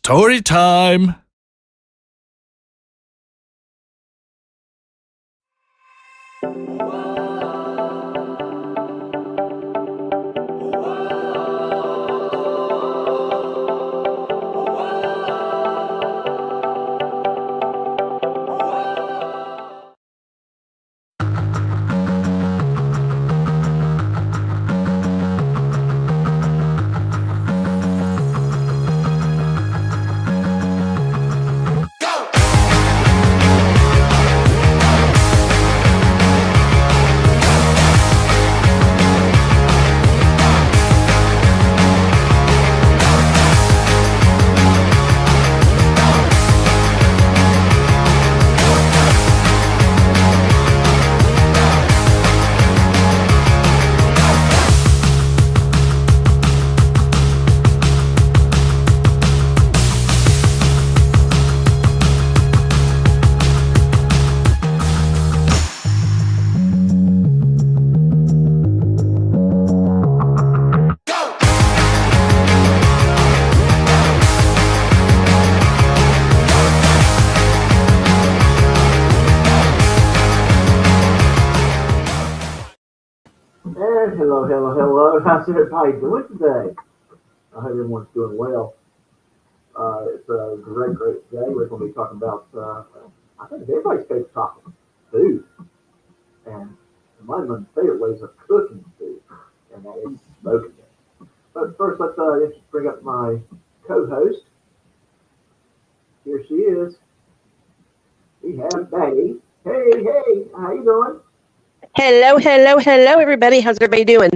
Story time! And hello. How's everybody doing today? I hope everyone's doing well. It's a great day. We're going to be talking about, I think everybody's favorite topic, food. And one of my favorite ways of cooking food, and that is smoking it. But first, let's just bring up my co-host. Here she is. We have Betty. Hey, how you doing? Hello, everybody. How's everybody doing?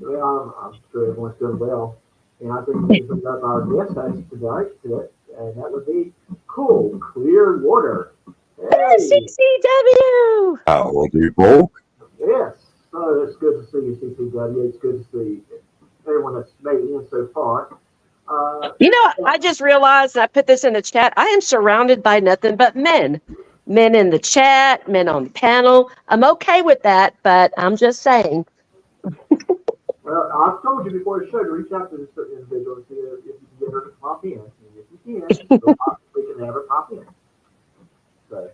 Well, I'm sure everyone's doing well. And I think we bring up our guest host today, and that would be Cool Clear Water. Hey! CCW! Howdy, folk. Yes. So it's good to see you, CCW. It's good to see everyone that's made it in so far. I just realized, and I put this in the chat, I am surrounded by nothing but men. Men in the chat, men on the panel. I'm okay with that, but I'm just saying. Well, I've told you before the show to reach out to this certain individual and see if you can get her to pop in. And if you can, we can have her pop in. So.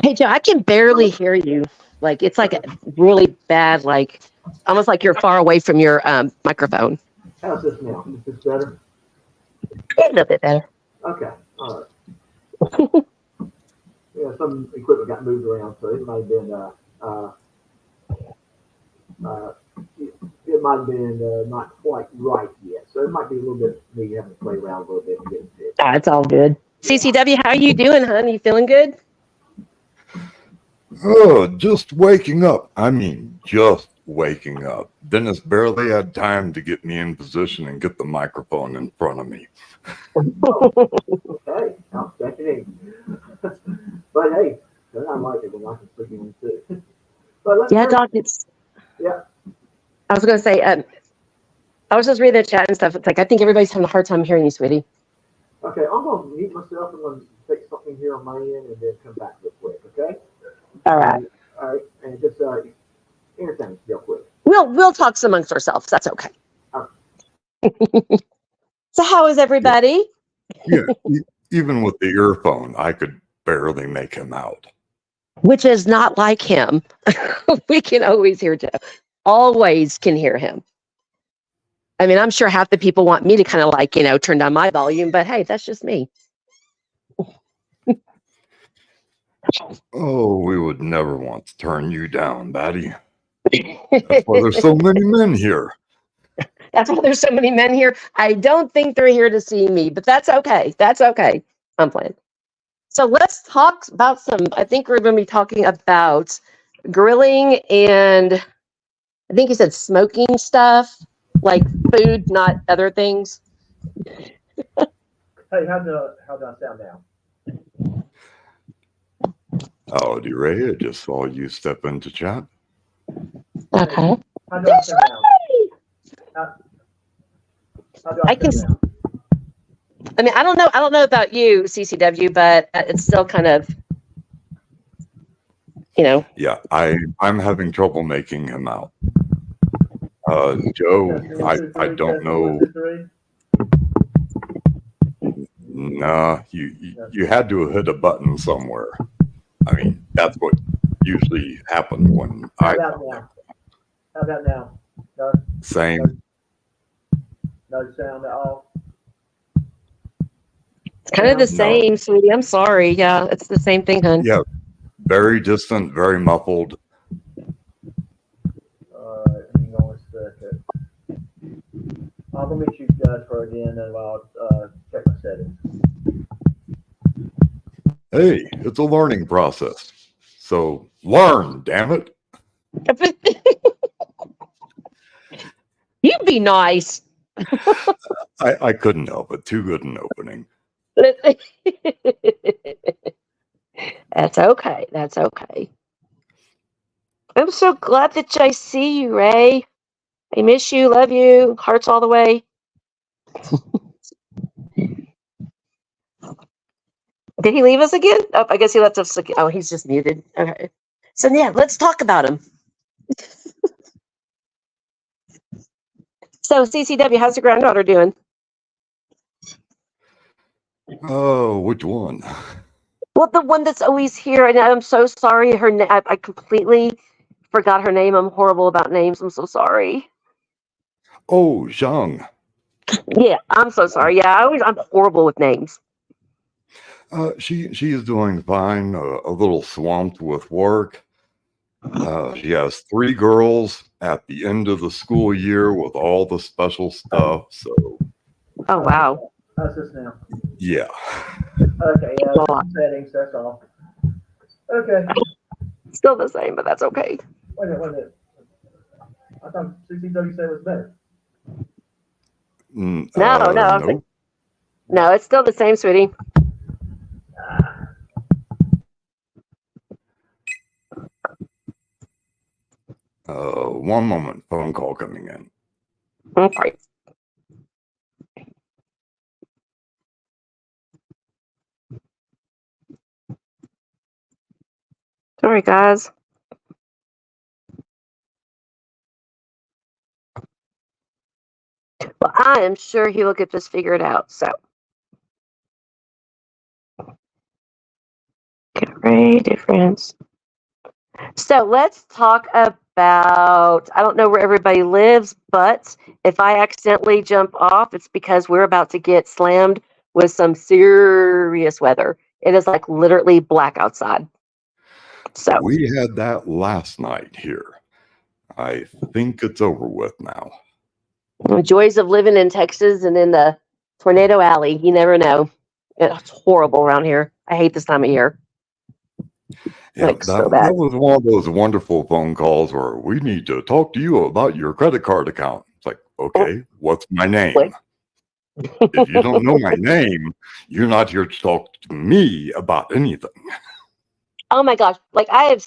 Hey, Joe, I can barely hear you. Like, it's like a really bad, like, almost like you're far away from your microphone. How's this now? Is this better? A little bit better. Okay. All right. Yeah, some equipment got moved around, so it might have been not quite right yet. So it might be a little bit me having to play around a little bit and get it fixed. It's all good. CCW, how are you doing, hon? You feeling good? Oh, just waking up. I mean, just waking up. Dennis barely had time to get me in position and get the microphone in front of me. Okay, I'll check it in. But hey, I like it when I can speak in too. But Doc, yeah. I was going to say, I was just reading the chat and stuff. It's like, I think everybody's having a hard time hearing you, sweetie. Okay, I'm going to mute myself. I'm going to fix something here on my end and then come back real quick, okay? All right. All right, and just entertain us real quick. We'll talk amongst ourselves. That's okay. All right. So how is everybody? Yeah, even with the earphone, I could barely make him out. Which is not like him. We can always hear Joe. Always can hear him. I mean, I'm sure half the people want me to kind of like, turn down my volume, but hey, that's just me. Oh, we would never want to turn you down, Batty. That's why there's so many men here. That's why there's so many men here. I don't think they're here to see me, but that's okay. That's okay. I'm playing. So let's talk about I think we're going to be talking about grilling and I think you said smoking stuff, like food, not other things. Hey, how do I sound now? Howdy, Ray. I just saw you step into chat. Okay. How do I sound now? How do I sound now? I mean, I don't know about you, CCW, but it's still kind of, Yeah, I'm having trouble making him out. Joe, I don't know. Nah, you had to hit a button somewhere. I mean, that's what usually happened when How I about now? How about now? No, same. no sound at all. It's kind of the No. same, sweetie. I'm sorry. Yeah, it's the same thing, hon. Yeah, very distant, very muffled. Alright, hang on a second. I'm gonna meet you guys for again and I'll check my settings. Hey, it's a learning process. So learn, damn it. You be nice. I couldn't help it. Too good an opening. That's okay. That's okay. I'm so glad that I see you, Ray. I miss you, love you, hearts all the way. Did he leave us again? Oh, I guess he left us again. Oh, he's just muted. Okay. So yeah, let's talk about him. So CCW, how's your granddaughter doing? Oh, which one? Well, the one that's always here, and I'm so sorry. I completely forgot her name. I'm horrible about names. I'm so sorry. Oh, Zhang. Yeah, I'm so sorry. Yeah, I'm horrible with names. She is doing fine. A little swamped with work. She has 3 girls at the end of the school year with all the special stuff. So Oh wow. How's this now? yeah. Okay, yeah, settings, that's all. Okay. Still the same, but that's okay. Wait a minute. I thought 1637 was better. No, no, it's still the same, sweetie. One moment. Phone call coming in. Okay. Sorry, guys. Well, I am sure he will get this figured out. So, get array difference. So let's talk about. I don't know where everybody lives, but if I accidentally jump off, it's because we're about to get slammed with some serious weather. It is like literally black outside. So We had that last night here. I think it's over with now. joys of living in Texas and in the tornado alley. You never know. It's horrible around here. I hate this time of year. Yeah, Like, so bad. that was one of those wonderful phone calls where we need to talk to you about your credit card account. It's like, okay, what's my name? What? If you don't know my name, you're not here to talk to me about anything. Oh my gosh. Like I've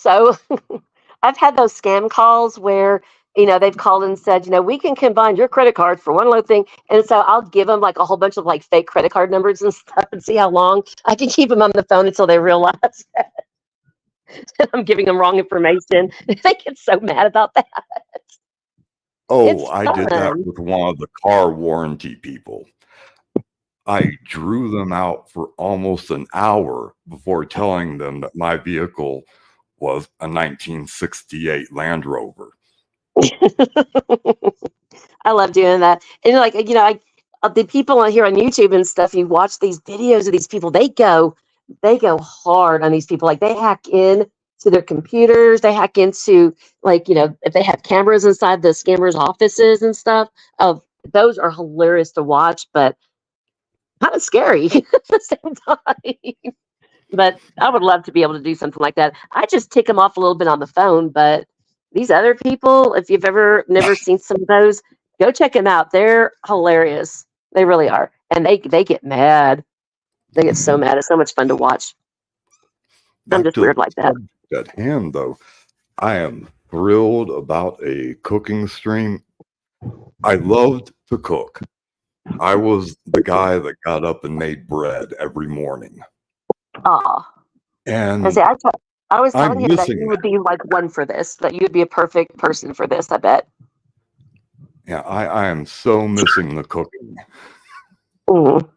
had those scam calls where, they've called and said, we can combine your credit card for one little thing. And so I'll give them like a whole bunch of like fake credit card numbers and stuff and see how long I can keep them on the phone until they realize that I'm giving them wrong information. They get so mad about that. Oh, It's I did that fun. with one of the car warranty people. I drew them out for almost an hour before telling them that my vehicle was a 1968 Land Rover. I love doing that. And the people on here on YouTube and stuff, you watch these videos of these people, they go hard on these people. Like they hack in to their computers, they hack into if they have cameras inside the scammers' offices and stuff. Those are hilarious to watch, but kind of scary at the same time. But I would love to be able to do something like that. I just tick them off a little bit on the phone, but these other people, if you've never seen some of those, go check them out. They're hilarious. They really are. And they get mad. They get so mad. It's so much fun to watch. I'm just weird like that. At hand, though, I am thrilled about a cooking stream. I loved to cook. I was the guy that got up and made bread every morning. Oh. And I was telling you that missing you would be like one for this, that you would be a perfect person for this, I bet. Yeah, I am so missing the cooking. Well,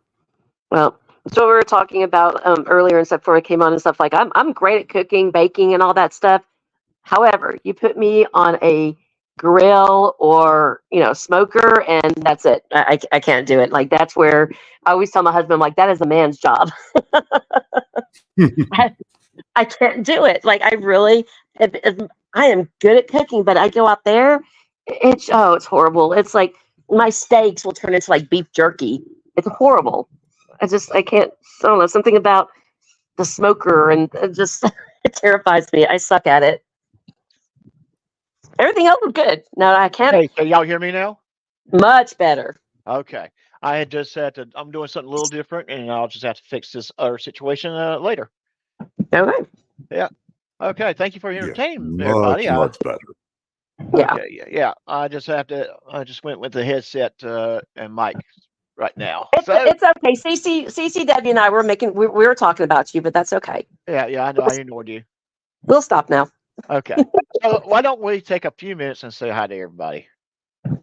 So we were talking about earlier and stuff before I came on and stuff like I'm great at cooking, baking, and all that stuff. However, you put me on a grill or smoker, and that's it. I can't do it. Like that's where I always tell my husband, like that is a man's job. I can't do it. Like I really, I am good at cooking, but I go out there, it's horrible. It's like my steaks will turn into like beef jerky. It's horrible. I can't. I don't know, something about the smoker and it just it terrifies me. I suck at it. Everything else is good. No, I can't. Hey, can y'all hear me now? Much better. Okay. I had just had to. I'm doing something a little different, and I'll just have to fix this other situation later. Okay. Yeah. Okay. Thank you for entertaining much, everybody. much better. Yeah. Okay, yeah. I just have to. I just went with the headset and mic right now. It's okay. CCW and I we were talking about you, but that's okay. Yeah. I know. I ignored you. We'll stop now. Okay. So why don't we take a few minutes and say hi to everybody? A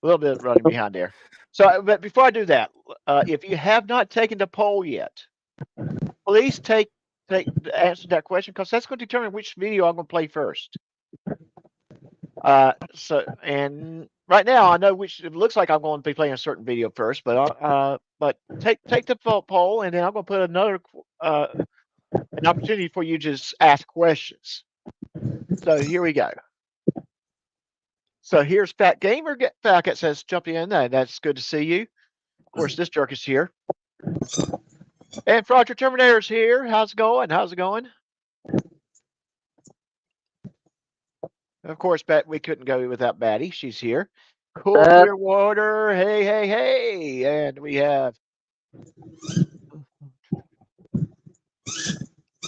little bit running behind there. So, but before I do that, if you have not taken the poll yet, please answer that question because that's going to determine which video I'm going to play first. And right now I know which. It looks like I'm going to be playing a certain video first, but take the poll, and then I'm going to put another an opportunity for you to just ask questions. So here we go. So here's Fat Gamer. Fat says, jump in. That's good to see you. Of course, this jerk is here. And Frogger Terminator's here. How's it going? Of course, we couldn't go without Batty. She's here. Cool Clearwater. Hey. And we have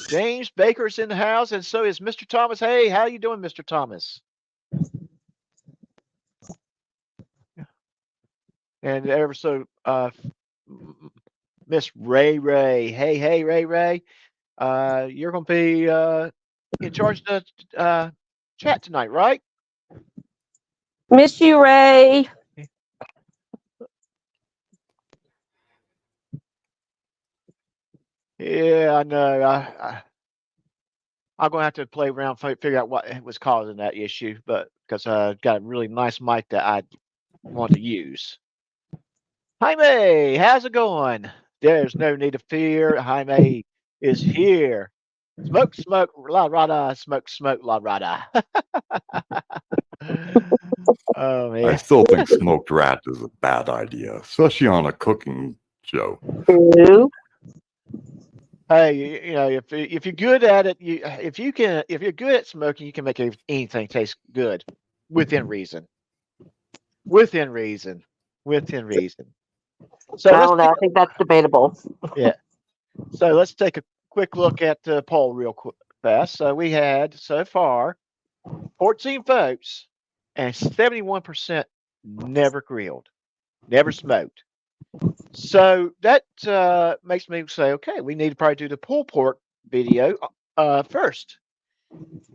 James Baker's in the house, and so is Mr. Thomas. Hey, how you doing, Mr. Thomas? And ever so Miss Ray. Hey, Ray. You're going to be in charge of the chat tonight, right? Miss you, Ray. Yeah, I know. I'm going to have to play around, figure out what was causing that issue, but because I got a really nice mic that I want to use. Jaime, how's it going? There's no need to fear. Jaime is here. Smoke, la rada, smoke, la rada. Oh man. I still think smoked rat is a bad idea, especially on a cooking show. Ooh. Hey, if you're good at it, if you're good at smoking, you can make anything taste good within reason. So I think that's debatable. Yeah. So let's take a quick look at the poll real quick fast. So we had so far 14 votes and 71% never grilled, never smoked. So that makes me say, okay, we need to probably do the pulled pork video first.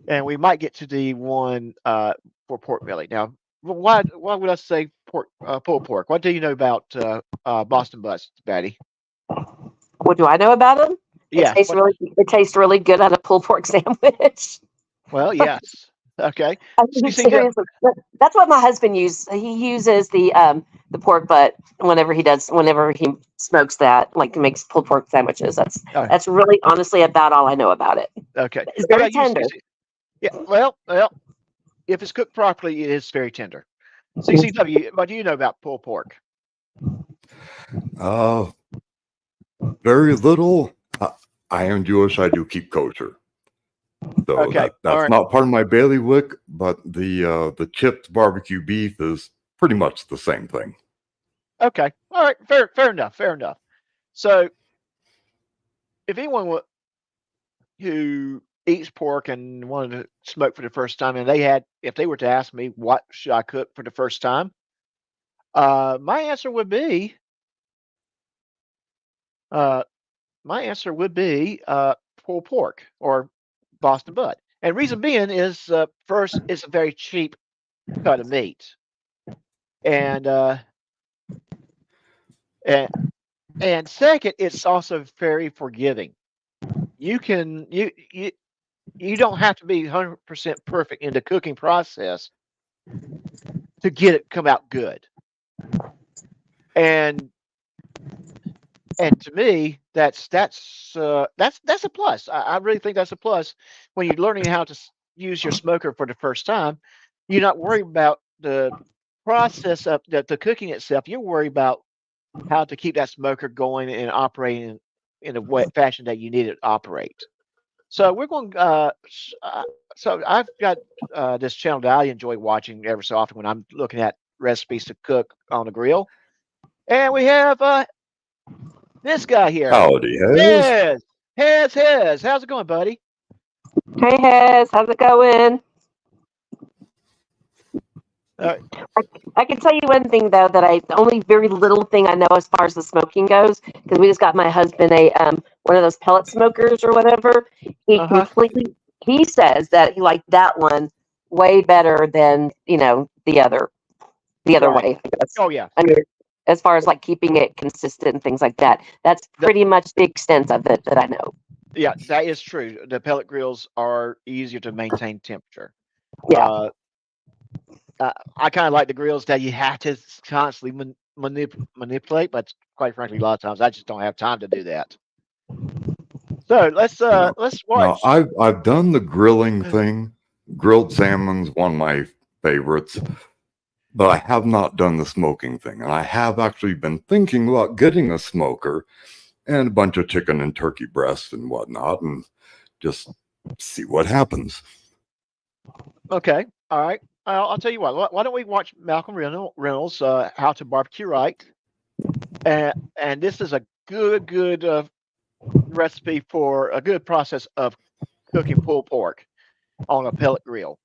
And we might get to the one for pork belly. Now, why would I say pulled pork? What do you know about Boston butts, Batty? What do I know about them? Yeah. It tastes really good on a pulled pork sandwich. Well, yes. Okay. Seriously, that's what my husband uses. He uses the pork butt whenever he smokes that, like makes pulled pork sandwiches. That's really honestly about all I know about it. Okay. It's very tender. Yeah. Well, if it's cooked properly, it is very tender. CCW, what do you know about pulled pork? Very little. I am Jewish. I do keep kosher. So okay. that's not part of my bailiwick, but the chipped barbecue beef is pretty much the same thing. Okay. All right. Fair enough. So if anyone who eats pork and wanted to smoke for the first time, and if they were to ask me what should I cook for the first time, my answer would be pulled pork or Boston butt. And reason being is first, it's a very cheap cut of meat, and And second, it's also very forgiving. You can you don't have to be 100% perfect in the cooking process to get it come out good. And to me, that's a plus. I really think that's a plus when you're learning how to use your smoker for the first time. You're not worried about the process of the cooking itself. You're worried about how to keep that smoker going and operating in a way fashion that you need it to operate. So we're going. So I've got this channel that I enjoy watching every so often when I'm looking at recipes to cook on the grill, and we have this guy here. Howdy, Hez. Hez. How's it going, buddy? Hey, Hez, how's it going? I can tell you one thing though the only very little thing I know as far as the smoking goes, because we just got my husband a one of those pellet smokers or whatever. He says that he liked that one way better than the other Right. way. I guess. Oh yeah. I mean, as far as like keeping it consistent and things like that, that's pretty much the extent of it that I know. Yeah, that is true. The pellet grills are easier to maintain temperature. Yeah. I kind of like the grills that you have to constantly manipulate, but quite frankly, a lot of times I just don't have time to do that. So let's watch. Now, I've done the grilling thing. Grilled salmon's one of my favorites, but I have not done the smoking thing. And I have actually been thinking about getting a smoker and a bunch of chicken and turkey breasts and whatnot, and just see what happens. Okay, all right. I'll tell you what. Why don't we watch Malcolm Reynolds' How to Barbecue Right? And this is a good recipe for a good process of cooking pulled pork on a pellet grill.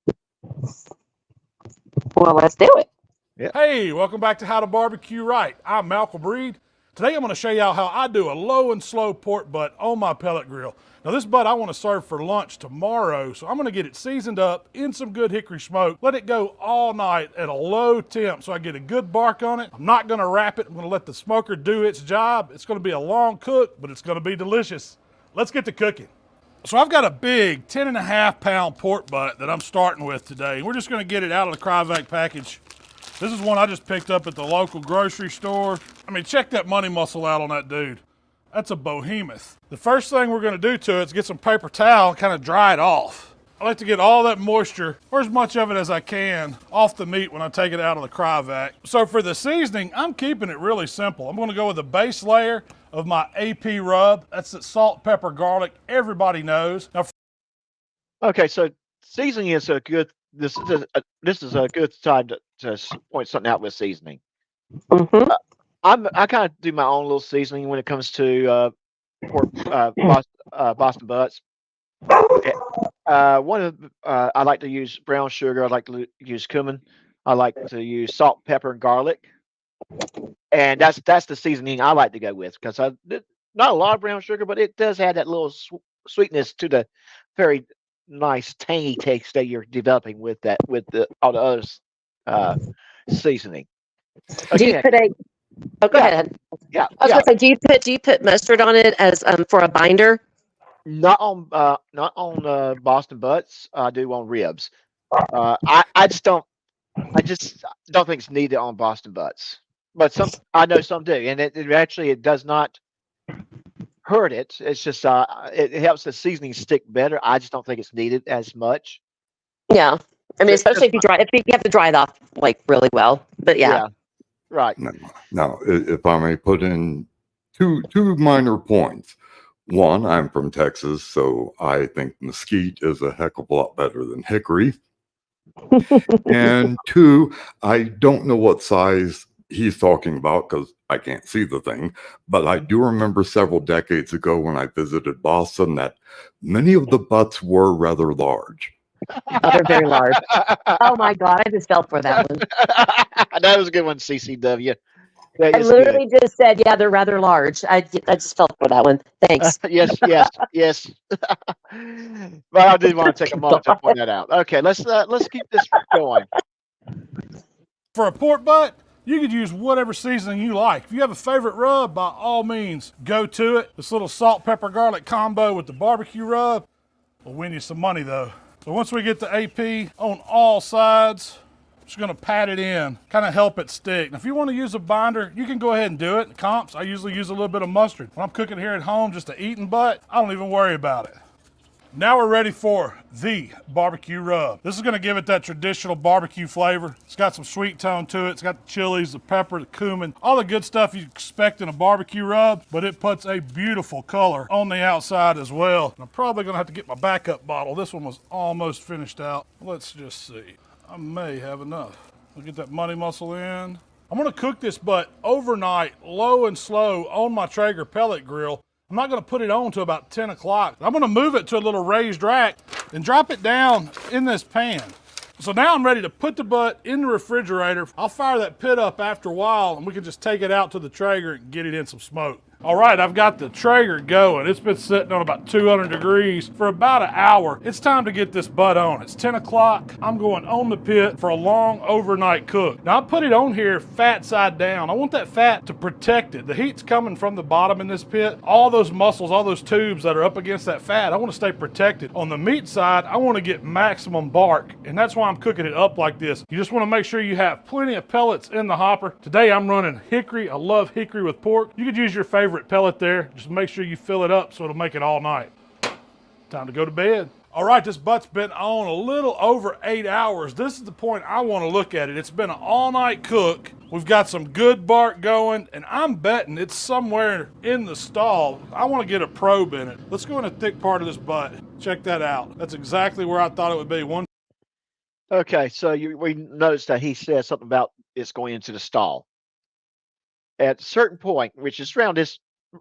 Well, let's do it. Yeah. Hey, welcome back to How to Barbecue Right. I'm Malcolm Reed. Today I'm going to show y'all how I do a low and slow pork butt on my pellet grill. Now this butt I want to serve for lunch tomorrow, so I'm going to get it seasoned up in some good hickory smoke, let it go all night at a low temp so I get a good bark on it. I'm not going to wrap it. I'm going to let the smoker do its job. It's going to be a long cook, but it's going to be delicious. Let's get to cooking. So I've got a big 10.5 pound pork butt that I'm starting with today. We're just going to get it out of the Cryovac package. This is one I just picked up at the local grocery store. I mean, check that money muscle out on that dude. That's a behemoth. The first thing we're gonna do to it is get some paper towel and kind of dry it off. I like to get all that moisture, or as much of it as I can, off the meat when I take it out of the Cryovac. So for the seasoning, I'm keeping it really simple. I'm gonna go with a base layer of my AP rub. That's the salt, pepper, garlic, everybody knows. Now, Okay, so seasoning is a good. This is a good time to point something out with seasoning. Mm-hmm. I kind of do my own little seasoning when it comes to pork, Boston butts. I like to use brown sugar. I like to use cumin. I like to use salt, pepper, and garlic. And that's the seasoning I like to go with because not a lot of brown sugar, but it does have that little sweetness to the very nice tangy taste that you're developing with all the other seasoning. Do you Again, put a? Oh, go ahead. yeah, I was gonna say, do you put mustard on it as for a binder? not on Boston butts. I do on ribs. I just don't think it's needed on Boston butts. But I know some do, and it does not hurt it. It's just it helps the seasoning stick better. I just don't think it's needed as much. Yeah, I mean, especially if you have to dry it off like really well. But yeah. Right. Now, if I may put in two minor points. One, I'm from Texas, so I think mesquite is a heck of a lot better than hickory. And two, I don't know what size he's talking about because I can't see the thing, but I do remember several decades ago when I visited Boston that many of the butts were rather large. Oh, they're very large. Oh my God, I just fell for that one. That was a good one, CCW. That I is literally just said, yeah, they're rather large. I just fell for that one. Thanks. yes. But I did want to take a moment to point that out. Okay, let's keep this going. for a pork butt, You could use whatever seasoning you like. If you have a favorite rub, by all means, go to it. This little salt, pepper, garlic combo with the barbecue rub will win you some money though. So once we get the AP on all sides, just gonna pat it in, kind of help it stick. Now, if you want to use a binder, you can go ahead and do it. Comps, I usually use a little bit of mustard. When I'm cooking here at home, just to eat and butt, I don't even worry about it. Now we're ready for the barbecue rub. This is gonna give it that traditional barbecue flavor. It's got some sweet tone to it. It's got the chilies, the pepper, the cumin, all the good stuff you expect in a barbecue rub, but it puts a beautiful color on the outside as well. And I'm probably gonna have to get my backup bottle. This one was almost finished out. Let's just see. I may have enough. I'll get that money muscle in. I'm gonna cook this butt overnight, low and slow on my Traeger pellet grill. I'm not gonna put it on till about 10 o'clock. I'm gonna move it to a little raised rack and drop it down in this pan. So now I'm ready to put the butt in the refrigerator. I'll fire that pit up after a while and we can just take it out to the Traeger and get it in some smoke. All right, I've got the Traeger going. It's been sitting on about 200 degrees for about an hour. It's time to get this butt on. It's 10 o'clock. I'm going on the pit for a long overnight cook. Now I put it on here fat side down. I want that fat to protect it. The heat's coming from the bottom in this pit. All those muscles, all those tubes that are up against that fat, I want to stay protected. On the meat side, I want to get maximum bark, and that's why I'm cooking it up like this. You just want to make sure you have plenty of pellets in the hopper. Today I'm running hickory. I love hickory with pork. You could use your favorite pellet there. Just make sure you fill it up so it'll make it all night. Time to go to bed. All right, this butt's been on a little over 8 hours. This is the point I want to look at it. It's been an all-night cook. We've got some good bark going, and I'm betting it's somewhere in the stall. I want to get a probe in it. Let's go in the thick part of this butt. Check that out. That's exactly where I thought it would be. Okay, so we noticed that he said something about it's going into the stall. At a certain point, which is around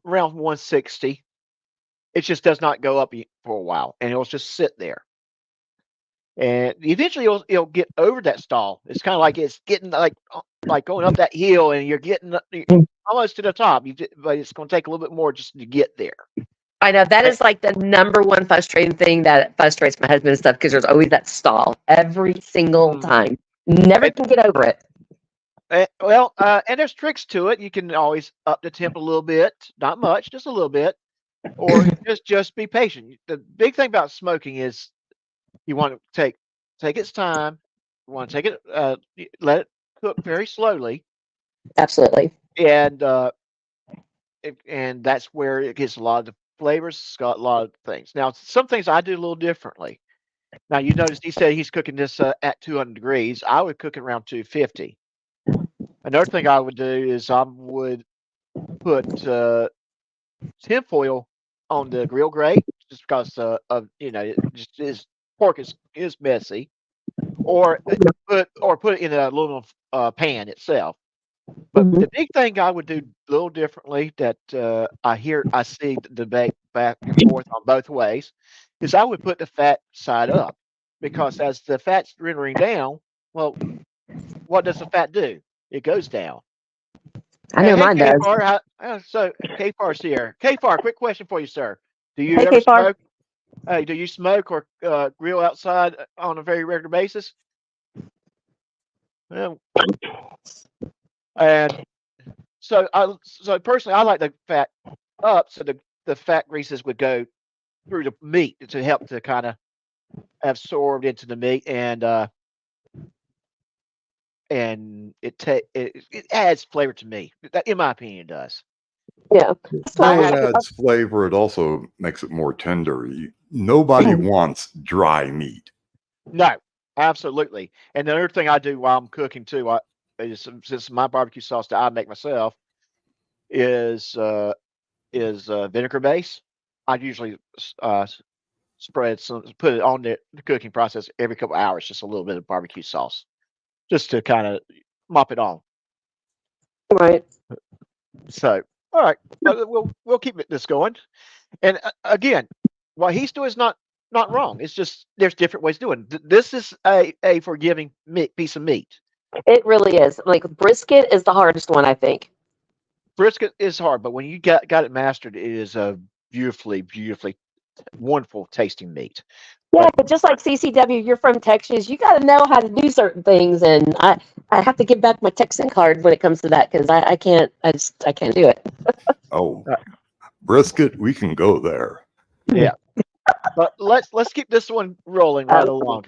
160, it just does not go up for a while, and it'll just sit there. And eventually, it'll get over that stall. It's kind of like it's getting like going up that hill, and you're getting almost to the top. But it's going to take a little bit more just to get there. I know that is like the number one frustrating thing that frustrates my husband and stuff, because there's always that stall every single time. Never can get over it. And there's tricks to it. You can always up the temp a little bit, not much, just a little bit, or just be patient. The big thing about smoking is you want to take its time. You want to take it, let it cook very slowly, Absolutely. and that's where it gets a lot of the flavors. It's got a lot of things. Now, some things I do a little differently. Now, you notice he said he's cooking this at 200 degrees. I would cook it around 250. Another thing I would do is I would put tinfoil on the grill grate, just because of pork is messy, or put it in a aluminum pan itself. But the big thing I would do a little differently that I see the debate back and forth on both ways is I would put the fat side up, because as the fat's rendering down, well, what does the fat do? It goes down. I know mine does. So K-Far's here. K-Far, quick question for you, sir. Do you Hey, ever K-Far. smoke? Do you smoke or grill outside on a very regular basis? Well, and so personally, I like the fat up, so the fat greases would go through the meat to help to kind of absorb into the meat, and it adds flavor to me. That, in my opinion, it does. Yeah. That's why I Well, it have adds flavor. It also makes it more tender. Nobody wants dry meat. No, absolutely. And the other thing I do while I'm cooking too, since my barbecue sauce that I make myself is vinegar base. I usually put it on the cooking process every couple hours, just a little bit of barbecue sauce, just to kind of mop it on. right. So, all right, we'll keep this going. And again, what he's doing is not wrong. It's just there's different ways of doing it. This is a forgiving piece of meat. It really is. Like brisket is the hardest one, I think. Brisket is hard, but when you got it mastered, it is beautifully wonderful tasting meat. Yeah, but just like CCW, you're from Texas. You got to know how to do certain things, and I have to give back my Texan card when it comes to that because I can't do it. Oh, brisket, we can go there. Yeah. But let's keep this one rolling right along.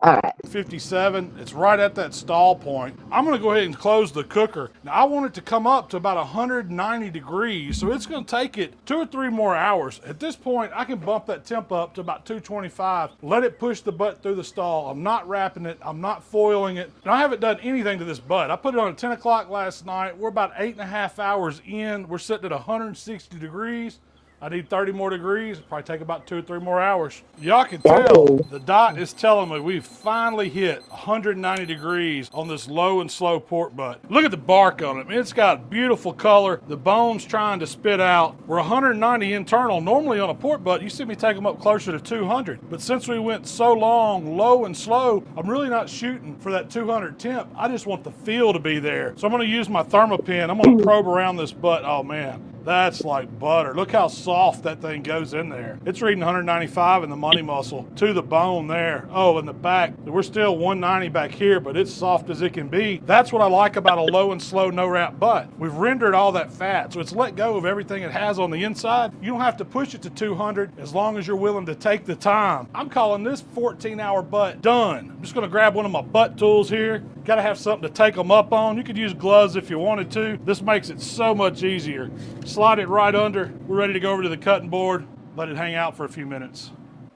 All right. 57. It's right at that stall point. I'm going to go ahead and close the cooker. Now, I want it to come up to about 190 degrees, so it's going to take it 2 or 3 more hours. At this point, I can bump that temp up to about 225, let it push the butt through the stall. I'm not wrapping it. I'm not foiling it. And I haven't done anything to this butt. I put it on at 10 o'clock last night. We're about 8.5 hours in. We're sitting at 160 degrees. I need 30 more degrees. It'll probably take about 2 or 3 more hours. Y'all can tell the dot is telling me we've finally hit 190 degrees on this low and slow pork butt. Look at the bark on it. Man, it's got beautiful color. The bone's trying to spit out. We're 190 internal. Normally on a pork butt, you see me take them up closer to 200. But since we went so long, low and slow, I'm really not shooting for that 200 temp. I just want the feel to be there. So I'm going to use my Thermopin. I'm going to probe around this butt. Oh man, that's like butter. Look how soft that thing goes in there. It's reading 195 in the money muscle to the bone there. Oh, in the back, we're still 190 back here, but it's soft as it can be. That's what I like about a low and slow no wrap butt. We've rendered all that fat, so it's let go of everything it has on the inside. You don't have to push it to 200 as long as you're willing to take the time. I'm calling this 14-hour butt done. I'm just gonna grab one of my butt tools here. Gotta have something to take them up on. You could use gloves if you wanted to. This makes it so much easier. Slide it right under. We're ready to go over to the cutting board. Let it hang out for a few minutes.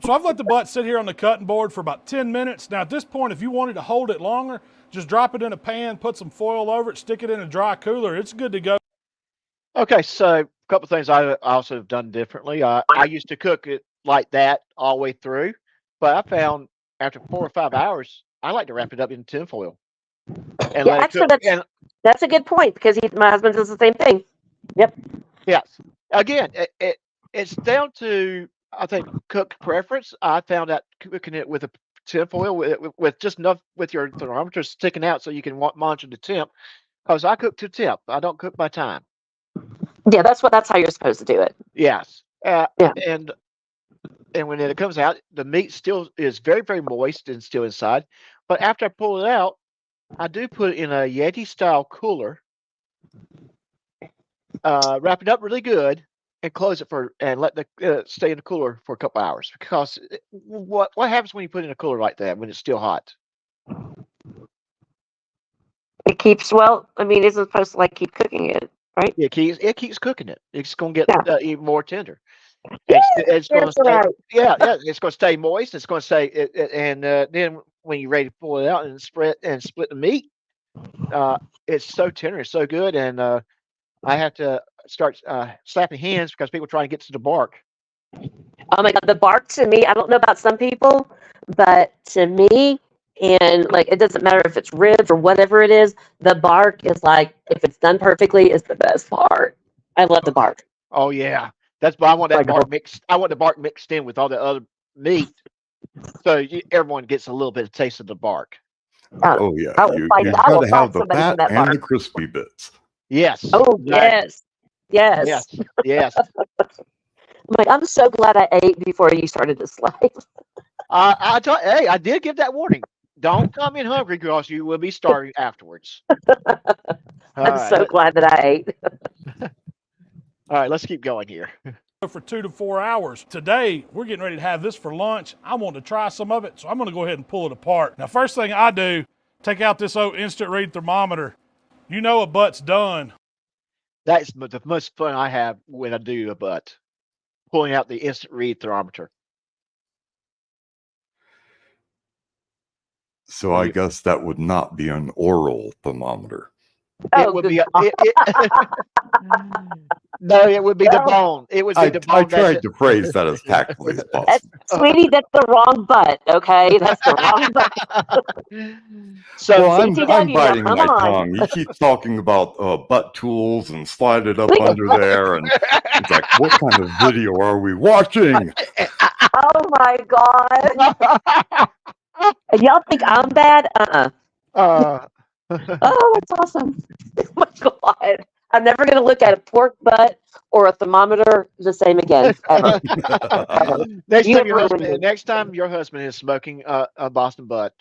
So I've let the butt sit here on the cutting board for about 10 minutes. Now at this point, if you wanted to hold it longer, just drop it in a pan, put some foil over it, stick it in a dry cooler. It's good to go. Okay, so a couple things I also have done differently. I used to cook it like that all the way through, but I found after 4 or 5 hours, I like to wrap it up in tinfoil. And Yeah, let it actually, cook. that's a good point because my husband does the same thing. Yep. Yes. Again, it's down to, I think, cook preference. I found out cooking it with a tinfoil with just enough with your thermometer sticking out so you can monitor the temp. Because I cook to temp. I don't cook by time. Yeah, that's how you're supposed to do it. Yes. Yeah. And when it comes out, the meat still is very, very moist and still inside. But after I pull it out, I do put it in a Yeti style cooler, wrap it up really good, and close it and let the stay in the cooler for a couple hours. Because what happens when you put it in a cooler like that when it's still hot? It keeps it's supposed to like keep cooking it, right? It keeps cooking it. It's going to Yeah. get even more tender. Yeah, It's going to that's stay. right. Yeah, it's going to stay moist. It's going to stay, and then when you're ready to pull it out and split the meat, it's so tender, it's so good, and I have to start slapping hands because people try to get to the bark. Oh my God, the bark to me, I don't know about some people, but to me, and like it doesn't matter if it's ribs or whatever it is, the bark is like, if it's done perfectly, is the best part. I love the bark. Oh yeah, that's why I want that Like, bark mixed. I want the bark mixed in with all the other meat, so everyone gets a little bit of taste of the bark. Oh yeah, I will you fight gotta have the somebody for fat that and bark. the crispy bits. Yes. Oh, exactly. yes. Yes. I'm like, I'm so glad I ate before you started this life. Hey, I did give that warning. Don't come in hungry because you will be starving afterwards. I'm so glad that I ate. All right, let's keep going here. For 2 to 4 hours. Today, we're getting ready to have this for lunch. I want to try some of it, so I'm going to go ahead and pull it apart. Now, first thing I do, take out this old instant read thermometer. You know a butt's done. That's the most fun I have when I do a butt, pulling out the instant read thermometer. So I guess that would not be an oral thermometer. It would be no, it would be the bone. It would be the bone. I tried to phrase that as tactfully as possible. Sweetie, that's the wrong butt, okay? That's the wrong butt. So well, I'm CTW, biting now, my come on. tongue. You keep talking about butt tools and slide it up under there, and it's like, what kind of video are we watching? Oh my God. Y'all think I'm bad? Oh, that's awesome. Oh my God. I'm never going to look at a pork butt or a thermometer the same again. Ever. Next You time your have ruined husband, me. next time your husband is smoking a Boston butt,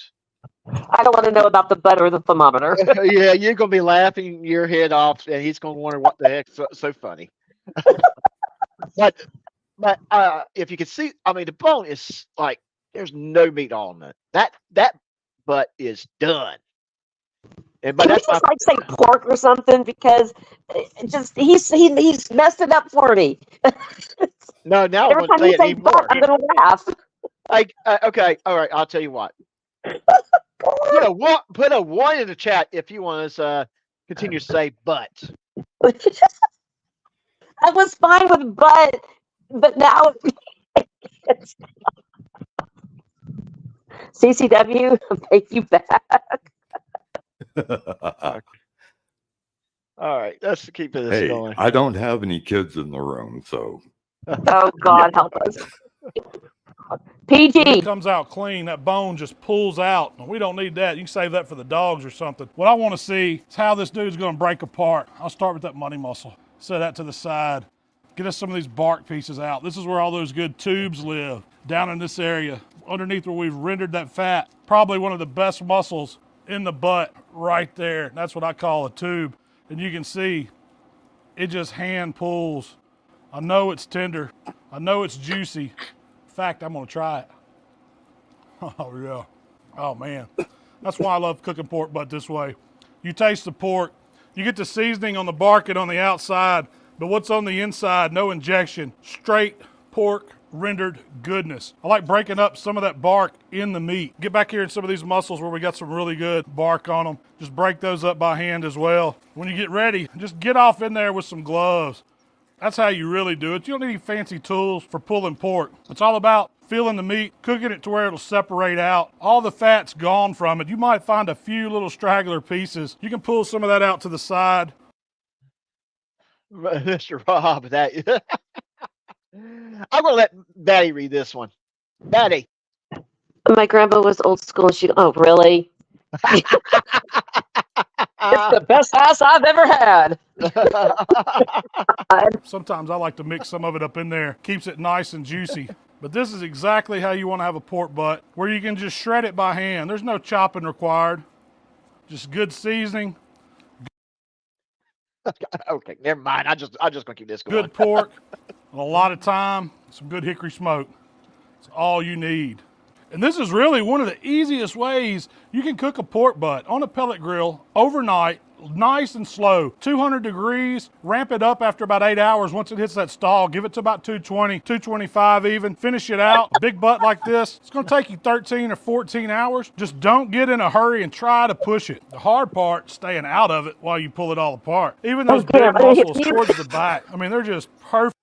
I don't want to know about the butt or the thermometer. yeah, you're gonna be laughing your head off, and he's gonna wonder what the heck's so funny. But if you can see, I mean, the bone is like there's no meat on it. That butt is done. And but Can we that's my just like say pork or something? Because he's messed it up for me. no. Now I'm Every gonna time say you it say even butt, more. I'm going to laugh. Like okay, all right. I'll tell you what. Put a one in the chat if you want us continue to say but. I was fine with butt, but now it's CCW, take you back. All right, let's keep this Hey, going. I don't have any kids in the room, so Oh, God, help us. When PG. it comes out clean, that bone just pulls out. We don't need that. You can save that for the dogs or something. What I want to see is how this dude's going to break apart. I'll start with that money muscle. Set that to the side. Get us some of these bark pieces out. This is where all those good tubes live, down in this area, underneath where we've rendered that fat. Probably one of the best muscles in the butt right there. That's what I call a tube. And you can see it just hand pulls. I know it's tender. I know it's juicy. In fact, I'm gonna try it. Oh yeah. Oh man. That's why I love cooking pork butt this way. You taste the pork, you get the seasoning on the bark and on the outside, but what's on the inside, no injection. Straight pork rendered goodness. I like breaking up some of that bark in the meat. Get back here in some of these muscles where we got some really good bark on them. Just break those up by hand as well. When you get ready, just get off in there with some gloves. That's how you really do it. You don't need any fancy tools for pulling pork. It's all about feeling the meat, cooking it to where it'll separate out. All the fat's gone from it. You might find a few little straggler pieces. You can pull some of that out to the side. Mr. Rob, that I'm gonna let Batty read this one. Batty. My grandma was old school. And oh, really? It's the best ass I've ever had. Sometimes I like to mix some of it up in there. Keeps it nice and juicy. But this is exactly how you want to have a pork butt, where you can just shred it by hand. There's no chopping required. Just good seasoning, Okay, never mind. I just gonna keep this going. good pork, and a lot of time, some good hickory smoke. It's all you need. And this is really one of the easiest ways you can cook a pork butt on a pellet grill overnight, nice and slow. 200 degrees, ramp it up after about 8 hours. Once it hits that stall, give it to about 220, 225 even. Finish it out. A big butt like this, it's gonna take you 13 or 14 hours. Just don't get in a hurry and try to push it. The hard part, staying out of it while you pull it all apart. Even those big muscles towards the back, I mean, they're just perfect.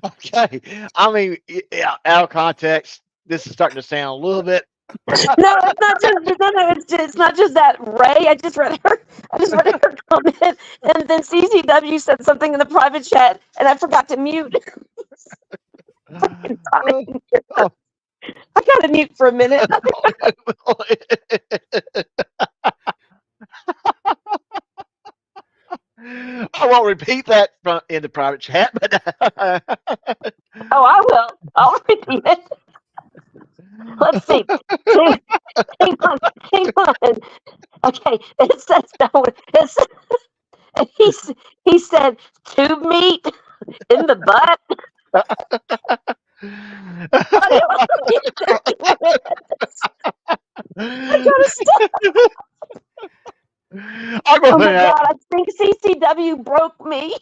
Okay. I mean, yeah, out of context, this is starting to sound a little bit. No, it's not just that. Ray, I just read her comment, and then CCW said something in the private chat, and I forgot to mute. I got to mute for a minute. I won't repeat that in the private chat, but Oh, I will. I'll repeat it. Let's see. Hang on. Okay, it says no. He said tube meat in the butt. I'm gonna Oh put my out. God, I think CCW broke me.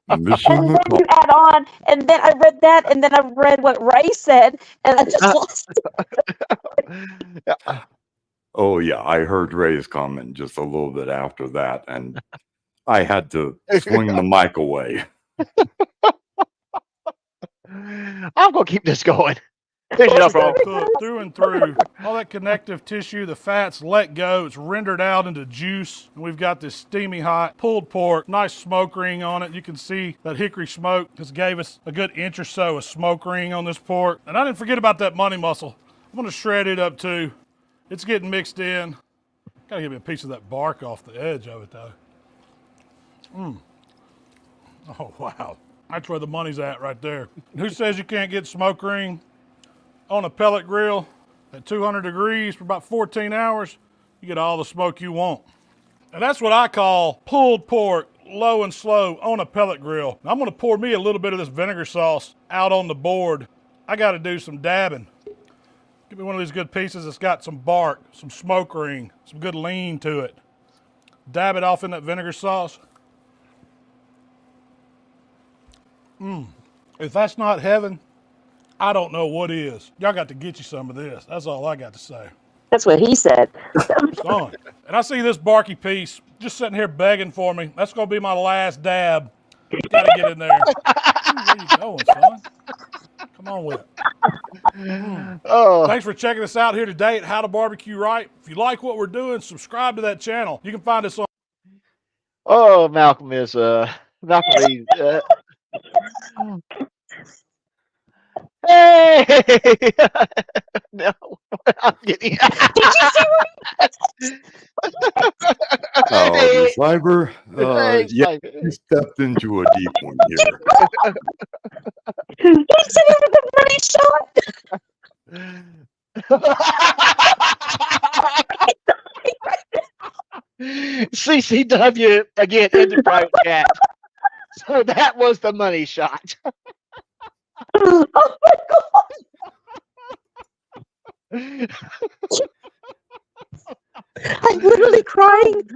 Mission And then you add on, and then I read that, and then I read what Ray said, and I just lost it. Oh yeah, I heard Ray's comment just a little bit after that, and I had to swing the mic away. I'm gonna keep this going. Finish it up, Rob. Cooked through and through. All that connective tissue, the fat's let go. It's rendered out into juice. And we've got this steamy hot pulled pork, nice smoke ring on it. You can see that hickory smoke just gave us a good inch or so of smoke ring on this pork. And I didn't forget about that money muscle. I'm gonna shred it up too. It's getting mixed in. Gotta give me a piece of that bark off the edge of it, though. Oh, wow. That's where the money's at right there. Who says you can't get smoke ring on a pellet grill at 200 degrees for about 14 hours? You get all the smoke you want. And that's what I call pulled pork, low and slow on a pellet grill. Now, I'm gonna pour me a little bit of this vinegar sauce out on the board. I gotta do some dabbing. Give me one of these good pieces that's got some bark, some smoke ring, some good lean to it. Dab it off in that vinegar sauce. If that's not heaven, I don't know what is. Y'all got to get you some of this. That's all I got to say. That's what he said. Son. And I see this barky piece just sitting here begging for me. That's going to be my last dab. Got to get in there. Where you going, son? Come on with it. Oh, Thanks for checking us out here today at How to Barbecue Right. If you like what we're doing, subscribe to that channel. You can find us on oh, Malcolm is Malcolm is hey, no, I'm getting. Oh, Cyber, Thanks, yeah, Mike. you stepped into a deep one here. He said it was a money shot. CCW again in the private chat. So that was the money shot. Oh my God. I'm literally crying.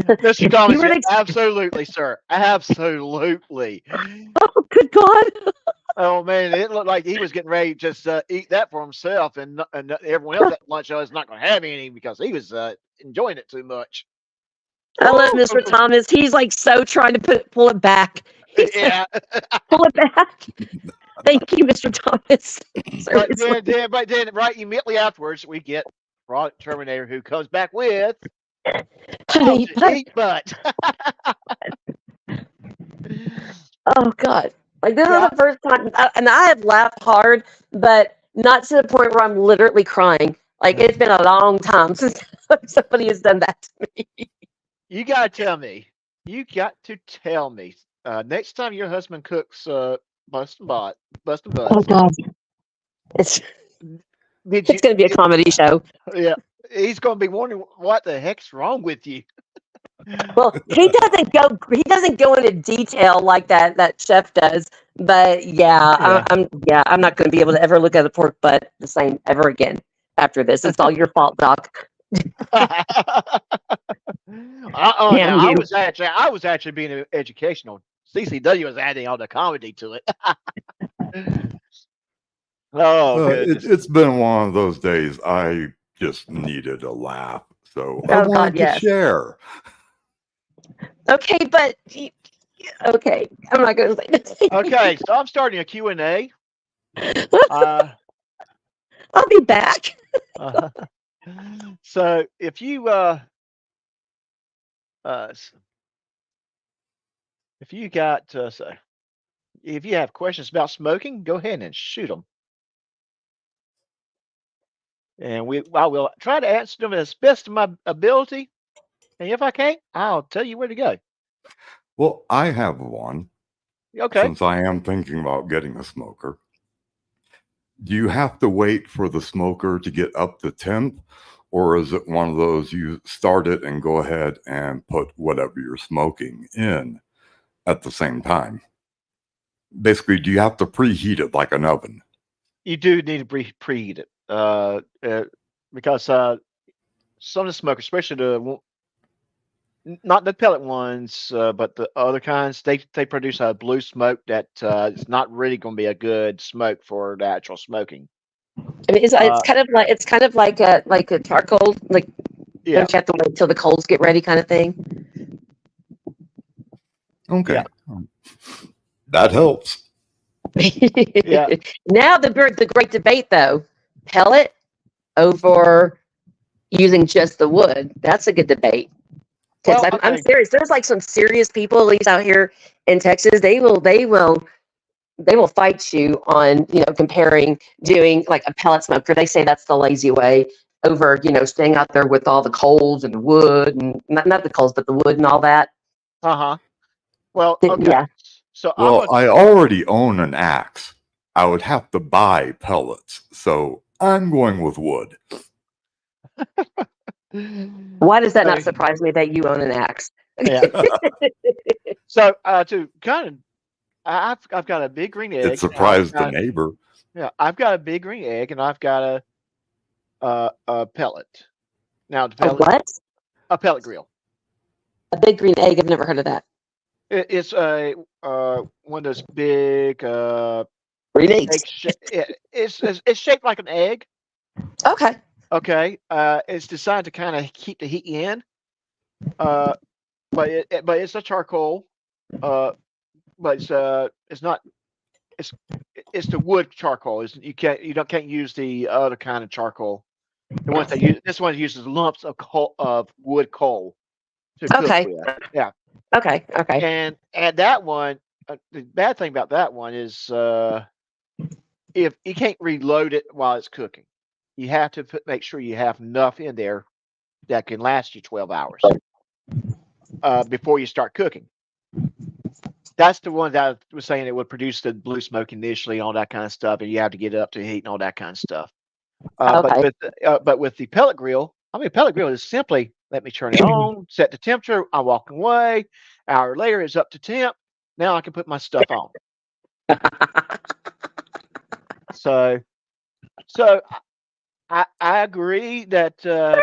Mr. Thomas, You were yes, absolutely, sir. Absolutely. Oh, good God. Oh man, it looked like he was getting ready to just eat that for himself, and everyone else at lunch was not going to have any because he was enjoying it too much. I love Mr. Thomas. He's like so trying to pull it back. He's like, Yeah, pull it back. Thank you, Mr. Thomas. but then right immediately afterwards, we get Product Terminator who comes back with Honey, eat butt. oh God. Like this is the first time, and I have laughed hard, but not to the point where I'm literally crying. Like it's been a long time since somebody has done that to me. You gotta tell me. You got to tell me. Next time your husband cooks busting butts. Oh God. It's going to be a comedy show. Yeah, he's gonna be wondering what the heck's wrong with you. Well, he doesn't go into detail like that chef does. But yeah, I'm not going to be able to ever look at a pork butt the same ever again after this. It's all your fault, Doc. I was actually being educational. CCW was adding all the comedy to it. Oh, goodness. It's been one of those days. I just needed a laugh, so I Oh, wanted God, to yes. share. Okay, but okay, I'm not going to say this. Okay, so I'm starting a Q&A. I'll be back. So if you if you have questions about smoking, go ahead and shoot them, and I will try to answer them as best of my ability. And if I can't, I'll tell you where to go. Well, I have one. Okay. Since I am thinking about getting a smoker. Do you have to wait for the smoker to get up to temp, or is it one of those you start it and go ahead and put whatever you're smoking in at the same time? Basically, do you have to preheat it like an oven? You do need to preheat it because some of the smokers, especially not the pellet ones, but the other kinds, they produce a blue smoke that is not really going to be a good smoke for the actual smoking. I mean, it's kind of like a charcoal, like Yeah. don't you have to wait till the coals get ready, kind of thing. Okay. Yeah. That helps. Yeah. Now the great debate though, pellet over using just the wood. That's a good debate. Because I'm serious. There's like some serious people, at least out here in Texas. They will they will fight you on, comparing doing like a pellet smoker. They say that's the lazy way over, staying out there with all the coals and wood and not the coals, but the wood and all that. Uh-huh. Well, okay. Yeah. So Well, I already own an axe. I would have to buy pellets, so I'm going with wood. Why does that not So- surprise me that you own an axe? Yeah. So to kind of, I've got a big green egg. It surprised the I've got- neighbor. Yeah, I've got a big green egg, and I've got a pellet. Now, the A pellet, what? a pellet grill. A big green egg. I've never heard of that. It's a one of those big Green eggs. egg. It's shaped like an egg. Okay. Okay. It's designed to kind of keep the heat in. But it's a charcoal. But it's not. It's the wood charcoal. Can't use the other kind of charcoal. The ones that use this one uses lumps of wood coal to cook Okay. with. Yeah. Okay. And that one, the bad thing about that one is if you can't reload it while it's cooking, you have to make sure you have enough in there that can last you 12 hours before you start cooking. That's the one that I was saying it would produce the blue smoke initially, all that kind of stuff, and you have to get it up to heat and all that kind of stuff. Okay. But with the pellet grill, pellet grill is simply let me turn it on, set the temperature, I'm walking away. Hour later, it's up to temp. Now I can put my stuff on. So I agree that the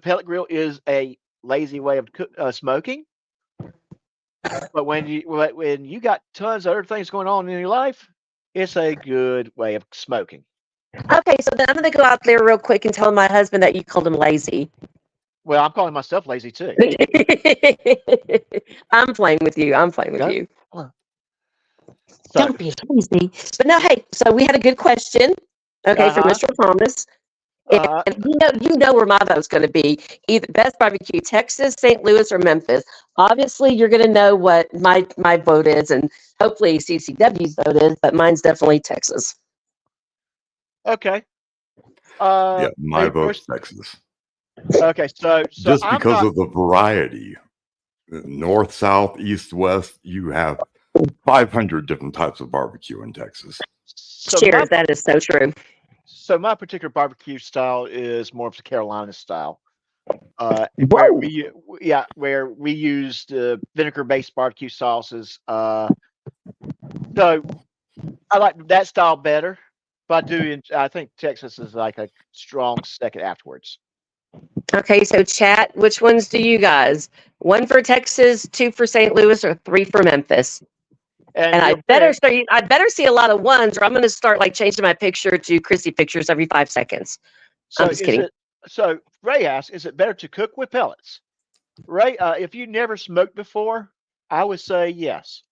pellet grill is a lazy way of smoking. But when you got tons of other things going on in your life, it's a good way of smoking. Okay, so then I'm going to go out there real quick and tell my husband that you called him lazy. Well, I'm calling myself lazy too. I'm playing with you. Okay. So, Don't be lazy. But no, hey, so we had a good question, okay, from Uh-huh. Mr. Thomas. And you know where my vote's going to be. Either Best Barbecue, Texas, St. Louis, or Memphis. Obviously, you're going to know what my vote is, and hopefully CCW's vote is, but mine's definitely Texas. okay. Yeah, my hey, vote's Texas. Okay, so Just I'm because not- of the variety. North, south, east, west, you have 500 different types of barbecue in Texas. so Cheers, my, that is so true. so my particular barbecue style is more of the Carolina style. Whoa. Where we used vinegar-based barbecue sauces. So I like that style better, but I think Texas is like a strong second afterwards. Okay, so chat, which ones do you guys? 1 for Texas, 2 for St. Louis, or 3 for Memphis? And I real better quick, see a lot of ones, or I'm going to start like changing my picture to Chrissy pictures every 5 seconds. I'm just kidding. So Ray asked, is it better to cook with pellets? Ray, if you never smoked before, I would say yes.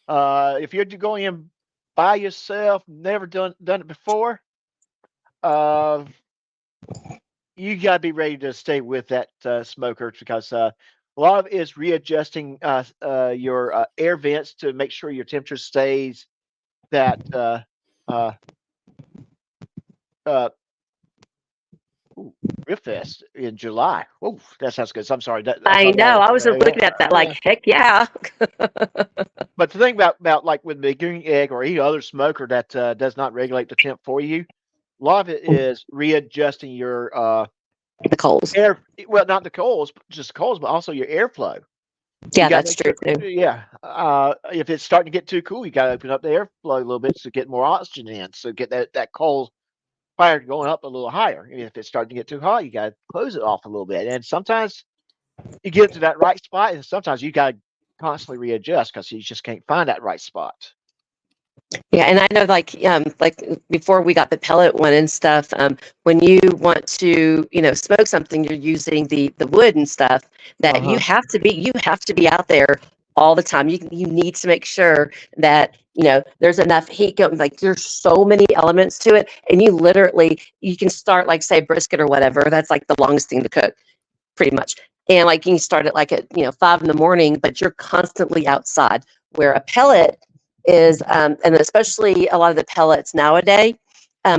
If you're going in by yourself, never done it before, you got to be ready to stay with that smoker because a lot of it is readjusting your air vents to make sure your temperature stays that Riffest in July. Oh, that sounds good. I'm sorry. I know. I was looking at that like, heck yeah. But the thing about like with the green egg or any other smoker that does not regulate the temp for you, a lot of it is readjusting your The coals. air. Well, not the coals, just coals, but also your airflow. Yeah, You gotta that's make true sure- too. Yeah. If it's starting to get too cool, you got to open up the airflow a little bit to get more oxygen in, so get that coal fire going up a little higher. And if it's starting to get too hot, you got to close it off a little bit. And sometimes you get to that right spot, and sometimes you got to constantly readjust because you just can't find that right spot. Yeah, and I know like before we got the pellet one and stuff, when you want to, smoke something, you're using the wood and stuff that you have to be out there all the time. You need to make sure that, there's enough heat going, like there's so many elements to it. And you can start like say brisket or whatever. That's like the longest thing to cook pretty much. And like you can start it like at, 5 in the morning, but you're constantly outside, where a pellet, is, and especially a lot of the pellets nowadays,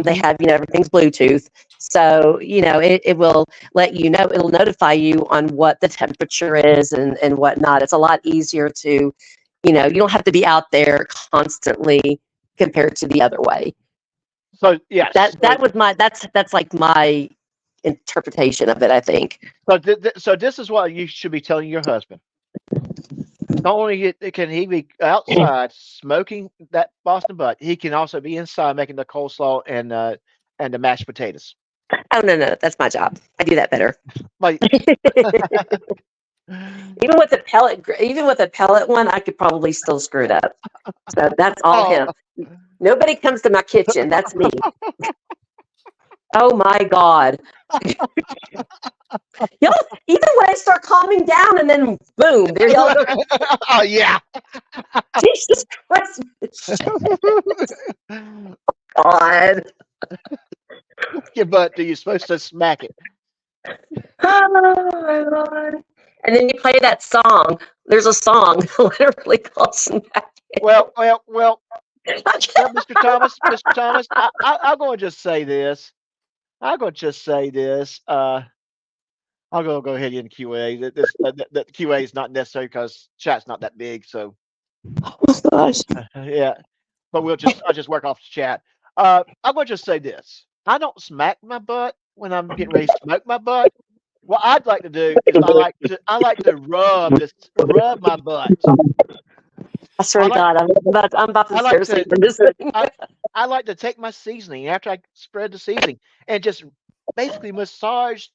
they have, everything's Bluetooth. So, it will let you know, it'll notify you on what the temperature is and whatnot. It's a lot easier to, you don't have to be out there constantly compared to the other way. So yes, That was that's like my interpretation of it, I think. so this is what you should be telling your husband. Not only can he be outside smoking that Boston butt, he can also be inside making the coleslaw and the mashed potatoes. Oh no, that's my job. I do that better. Like Even with a pellet one, I could probably still screw it up. So that's all him. Nobody comes to my kitchen. That's me. Oh my God. Y'all, even when I start calming down and then boom, there y'all go. Oh yeah. Jesus Christ. God. Your butt, do you supposed to smack it? Oh my Lord. And then you play that song. There's a song literally called Smack It. Well, Mr. Thomas, I'm going to just say this. I'm going to just say this. I'm going to go ahead and QA. The QA is not necessary because chat's not that big. So, Oh gosh. yeah. But I'll just work off the chat. I'm going to just say this. I don't smack my butt when I'm getting ready to smoke my butt. What I'd like to do is I like to rub my butt. I swear to God, I'm about to stare asleep from this thing. I like to take my seasoning after I spread the seasoning and just basically massage,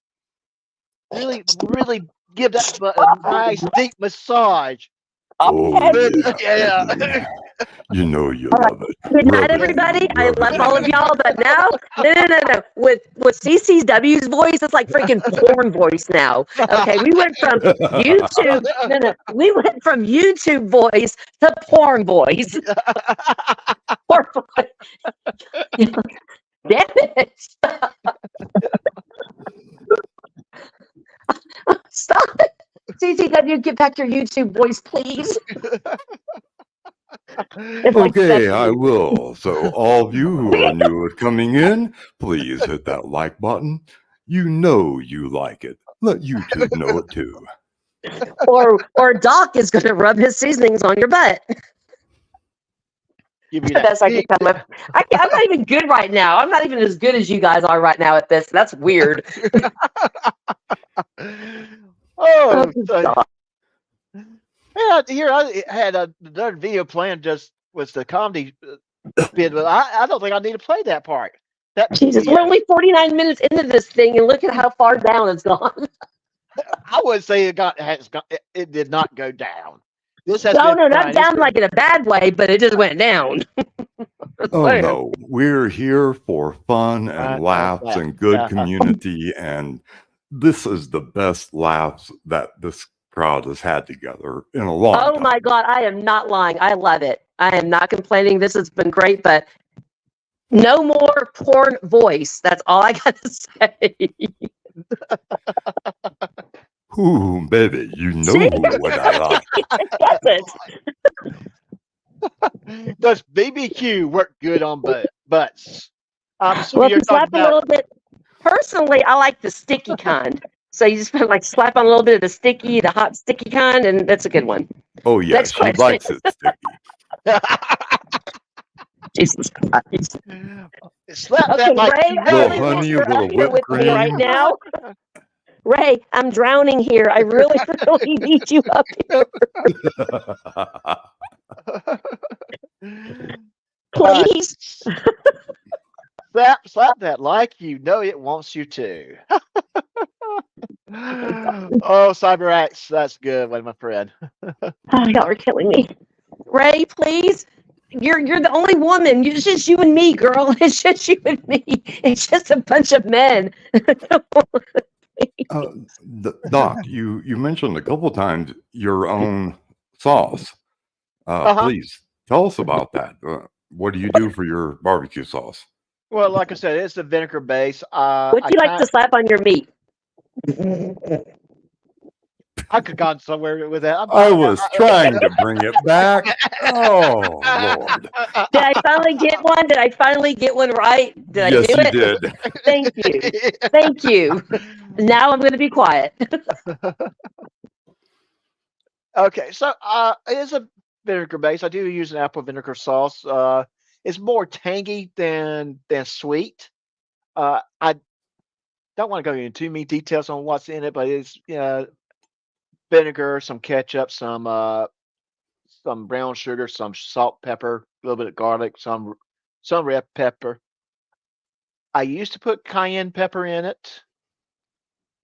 really give that butt a nice deep massage. Oh, Yeah. You know you love it. Good night, Rub it, everybody. I rub love it. all of y'all, but now, no. With CCW's voice, it's like freaking porn voice now. Okay, we went from YouTube. We went from YouTube voice to porn voice. Porn voice. Damn it! Stop it, CCW. Get back your YouTube voice, please. It's like Okay, sexy. I will. So all of you who are new at coming in, please hit that like button. You know you like it. Let YouTube know it too. Or Doc is going to rub his seasonings on your butt. Give you That's that. like I'm not even good right now. I'm not even as good as you guys are right now at this. That's weird. Oh, God. yeah. Here I had another video planned. Just was the comedy bit, but I don't think I need to play that part. Jesus, we're only 49 minutes into this thing, and look at how far down it's gone. I would say it did not go down. This has No, been not fine. down like in a bad way, but it just went down. Oh no, we're here for fun and laughs and good community, and this is the best laughs that this crowd has had together in a long time. Oh my God, I am not lying. I love it. I am not complaining. This has been great, but no more porn voice. That's all I got to say. Ooh, baby, you know See? what I like. Yes, it. Does BBQ work good on butts? I'm Well, assuming if you're you slap talking a little about. bit. Personally, I like the sticky kind. So you just put slap on a little bit of the hot sticky kind, and that's a good one. Oh yeah, Next she question. likes it sticky. Jesus Christ. Slap Okay, that like Ray, you I know. really honey, wish a you're little up here whipped with me right cream. now. Ray, I'm drowning here. I really, really need you up here. Please. Slap that like you know it wants you to. Oh, CyberX, that's good one, my friend. Oh, y'all are killing me. Ray, please. You're the only woman. It's just you and me, girl. It's just you and me. It's just a bunch of men. Doc, you mentioned a couple times your own sauce. Please tell us about that. What do you do for your barbecue sauce? Well, like I said, it's the vinegar base. What do you like to slap on your meat? I could have gone somewhere with that. I was trying to bring it back. Oh, Lord. Did I finally get one? Did I finally get one right? Did I Yes, do you it? did. Thank you. Thank you. Now I'm going to be quiet. Okay, so it is a vinegar base. I do use an apple vinegar sauce. It's more tangy than sweet. I don't want to go into too many details on what's in it, but it's vinegar, some ketchup, some brown sugar, some salt, pepper, a little bit of garlic, some red pepper. I used to put cayenne pepper in it,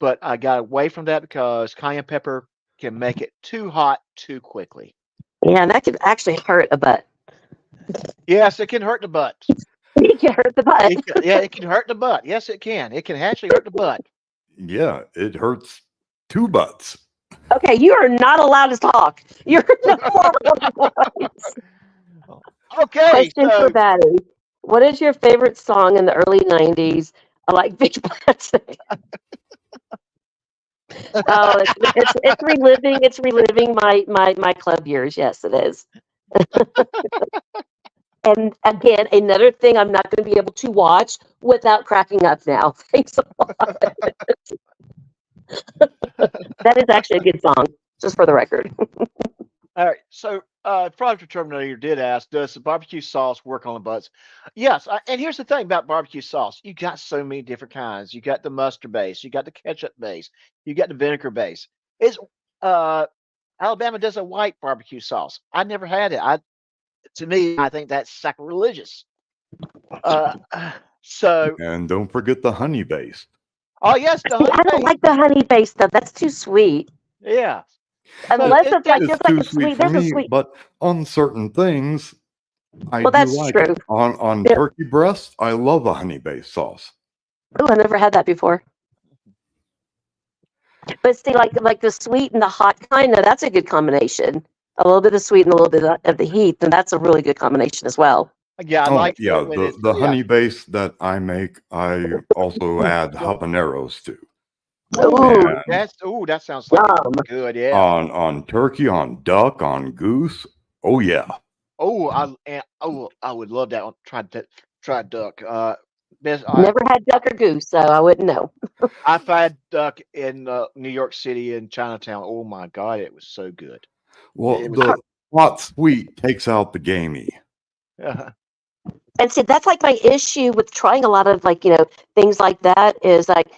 but I got away from that because cayenne pepper can make it too hot too quickly. Yeah, that could actually hurt a butt. Yes, it can hurt the butt. It can hurt the butt. It can hurt the butt. Yes, it can. It can actually hurt the butt. Yeah, it hurts two butts. Okay, you are not allowed to talk. You're in a horrible voice. Okay, Question so for Batty. What is your favorite song in the early 90s? I like Big Plastic. Oh, it's reliving my club years. Yes, it is. And again, another thing I'm not going to be able to watch without cracking up now. Thanks a lot. That is actually a good song, just for the record. all right, so Project Terminator did ask, does the barbecue sauce work on the butts? Yes, and here's the thing about barbecue sauce: you got so many different kinds. You got the mustard base, you got the ketchup base, you got the vinegar base. It's Alabama does a white barbecue sauce. I never had it. To me, I think that's sacrilegious. Uh, so, And don't forget the honey based. oh yes, the See, honey I don't base. like the honey based stuff. That's too sweet. Yeah. Unless it- it's like It's just like too a sweet sweet. for There's a me, sweet. but on certain things, I Well, do that's like true. it. On Yeah. turkey breast, I love a honey based sauce. Oh, I never had that before. But see, like the sweet and the hot kind, now that's a good combination. A little bit of sweet and a little bit of the heat, then that's a really good combination as well. Yeah, I Oh, like yeah, it when it's the honey base that I make, I also add habaneros to. Ooh, And that sounds like yum. good. Yeah. on turkey, on duck, on goose. Oh yeah. I would love that one. Try duck. Never had duck or goose, so I wouldn't know. I've had duck in New York City in Chinatown. Oh my God, it was so good. Well, It was- the hot sweet takes out the gamey. And see, that's like my issue with trying a lot of things like that is like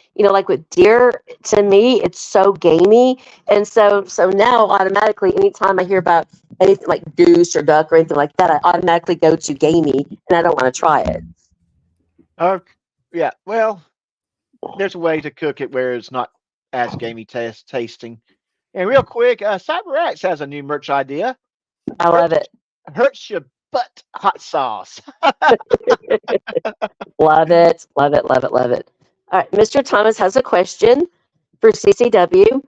with deer, to me, it's so gamey. And so now automatically, anytime I hear about anything like goose or duck or anything like that, I automatically go to gamey and I don't want to try it. Yeah. Well, there's a way to cook it where it's not as gamey tasting. And real quick, CyberX has a new merch idea. I love it. Hurts your butt hot sauce. Love it. Love it. Love it. Love it. All right. Mr. Thomas has a question for CCW.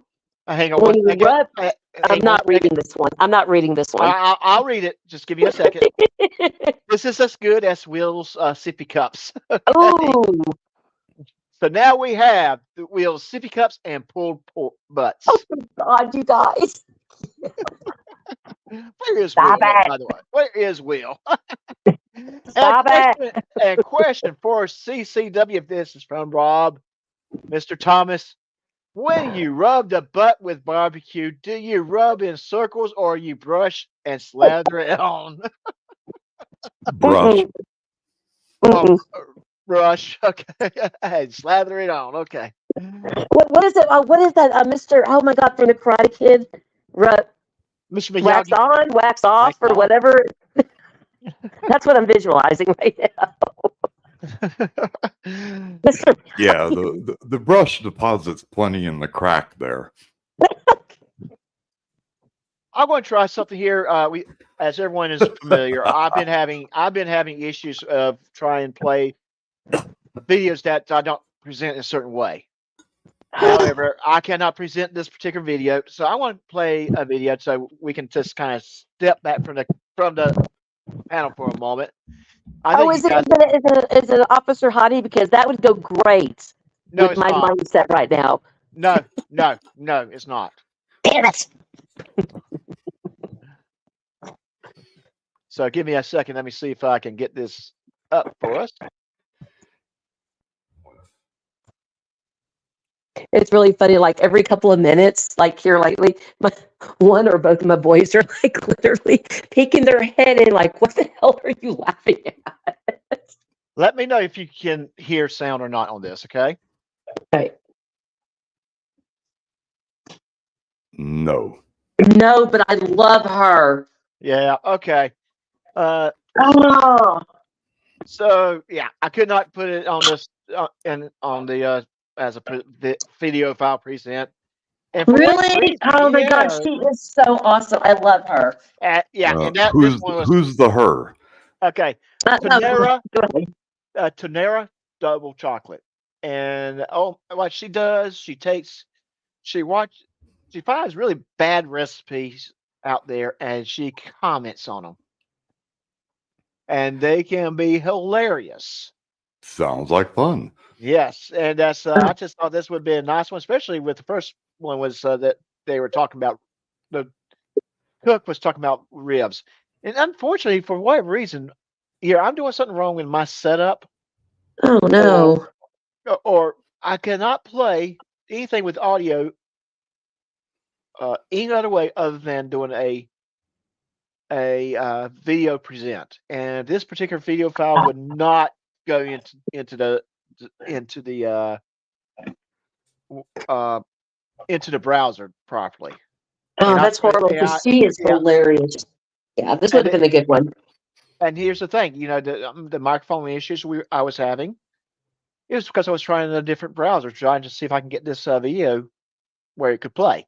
Hang on When one you second. rub- Hang I'm on not one second. reading this one. I'm not reading this one. I'll read it. Just give me a second. This is as good as Will's sippy cups. Ooh. So now we have the Will's sippy cups and pulled pork butts. Oh, God, you guys. Where is Stop Will, it. by the way? Where is Will? Stop it. And question for CCW, if this is from Rob, Mr. Thomas. When you rub the butt with barbecue, do you rub in circles or you brush and slather it on? Brush. Mm-mm. Brush, okay. And slather it on, okay. What is it? What is that, Mr. Oh my God, from the Karate Kid? Mr. Wax Miyagi. on, wax off, Wax or off. whatever. That's what I'm visualizing right now. Mr. Yeah, the brush deposits plenty in the crack there. I'm going to try something here. As everyone is familiar, I've been having issues of trying to play videos that I don't present in a certain way. However, I cannot present this particular video, so I want to play a video so we can just kind of step back from the panel for a moment. Is it Officer Hottie? Because that would go great No, with it's my not. mindset right now. No, it's not. Damn it. So give me a second. Let me see if I can get this up for us. It's really funny. Like every couple of minutes, like here lately, one or both of my boys are like literally peeking their head in, like, what the hell are you laughing at? Let me know if you can hear sound or not on this, okay? Right. No. No, but I love her. Yeah, okay. Oh, So yeah, I could not put it on this and on the as a the video file present. And for whatever really? reason, Oh my yeah, gosh, she is so awesome. I love her. yeah, and that this one was Who's the her? okay. No, Tonera, go ahead. Tonera double chocolate, and what she does, she finds really bad recipes out there, and she comments on them, and they can be hilarious. Sounds like fun. Yes, and that's I just thought this would be a nice one, especially with the first one was that they were talking about the cook was talking about ribs, and unfortunately, for whatever reason, here I'm doing something wrong with my setup, Oh no. or I cannot play anything with audio any other way other than doing a video present, and this particular video file would not go into the uh, into the browser properly. Oh, And that's horrible because she is yeah, hilarious. Yeah, this would and have been a good one. and here's the thing, the microphone issues I was having is because I was trying a different browser, trying to see if I can get this video where it could play,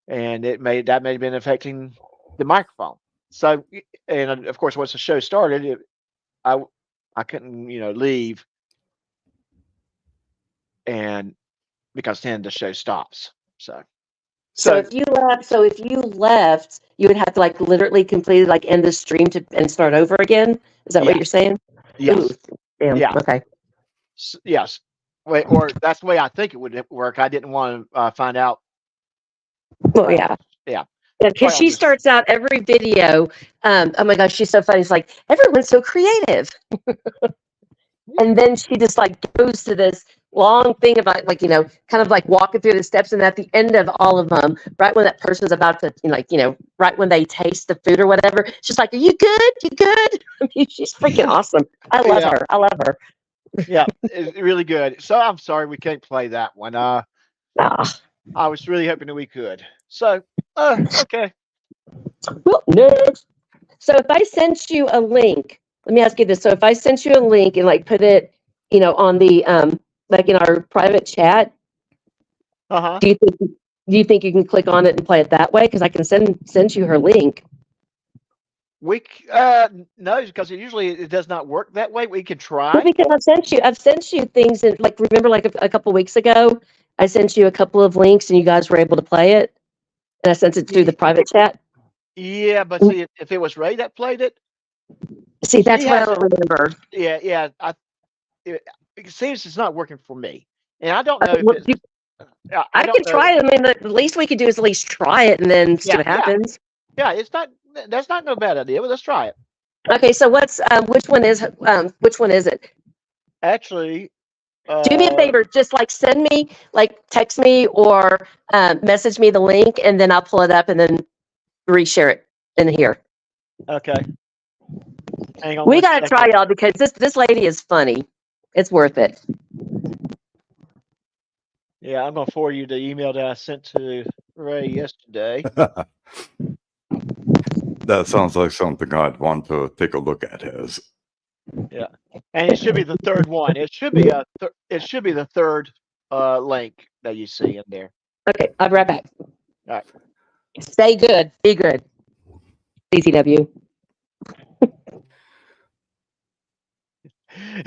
and that may have been affecting the microphone. So, and of course, once the show started, I I couldn't leave, and because then the show stops. So So if you left, you would have to like literally completely like end the stream and start over again. Is that what yeah, you're saying? yes, Ooh, damn. yeah. Okay. Yes. Wait, or that's the way I think it would work. I didn't want to find out. Well, yeah. Yeah. Yeah, because Sorry, she starts out every video. Oh my gosh, she's so funny. It's like everyone's so creative, and then she just like goes to this long thing about like kind of like walking through the steps, and at the end of all of them, right when that person's about to right when they taste the food or whatever, she's like, "Are you good? You good?" I mean, she's freaking awesome. I love Yeah. her. I love her. Yeah, it's really good. So I'm sorry we can't play that one. Ah. I was really hoping that we could. So, okay. Well, next. So if I sent you a link, let me ask you this. So if I sent you a link and like put it, on the like in our private chat, Uh-huh. do you think you can click on it and play it that way? Because I can send you her link. No, because it does not work that way. We can Well, try. because I've sent you things and like remember like a couple weeks ago, I sent you a couple of links and you guys were able to play it, and I sent it through the private chat. Yeah, but see, if it was Ray that played it, See, that's she what I has don't remember. yeah. It seems it's not working for me, and I don't know Okay, if well, it's. I I don't can know. try it. I mean, the least we could do is at least try it and then see Yeah, what happens. yeah. It's not. That's not no bad idea. But let's try it. Okay, so which one is it? Actually, Do me a favor, just like send me, like text me or message me the link, and then I'll pull it up and then reshare it in here. okay. Hang on We one gotta second. try y'all because this lady is funny. It's worth it. Yeah, I'm gonna forward you the email that I sent to Ray yesterday. That sounds like something I'd want to take a look at, Hez. Yeah, and it should be the third one. It should be the third link that you see in there. Okay, I'll be right back. All right. Stay good. Be good. CCW.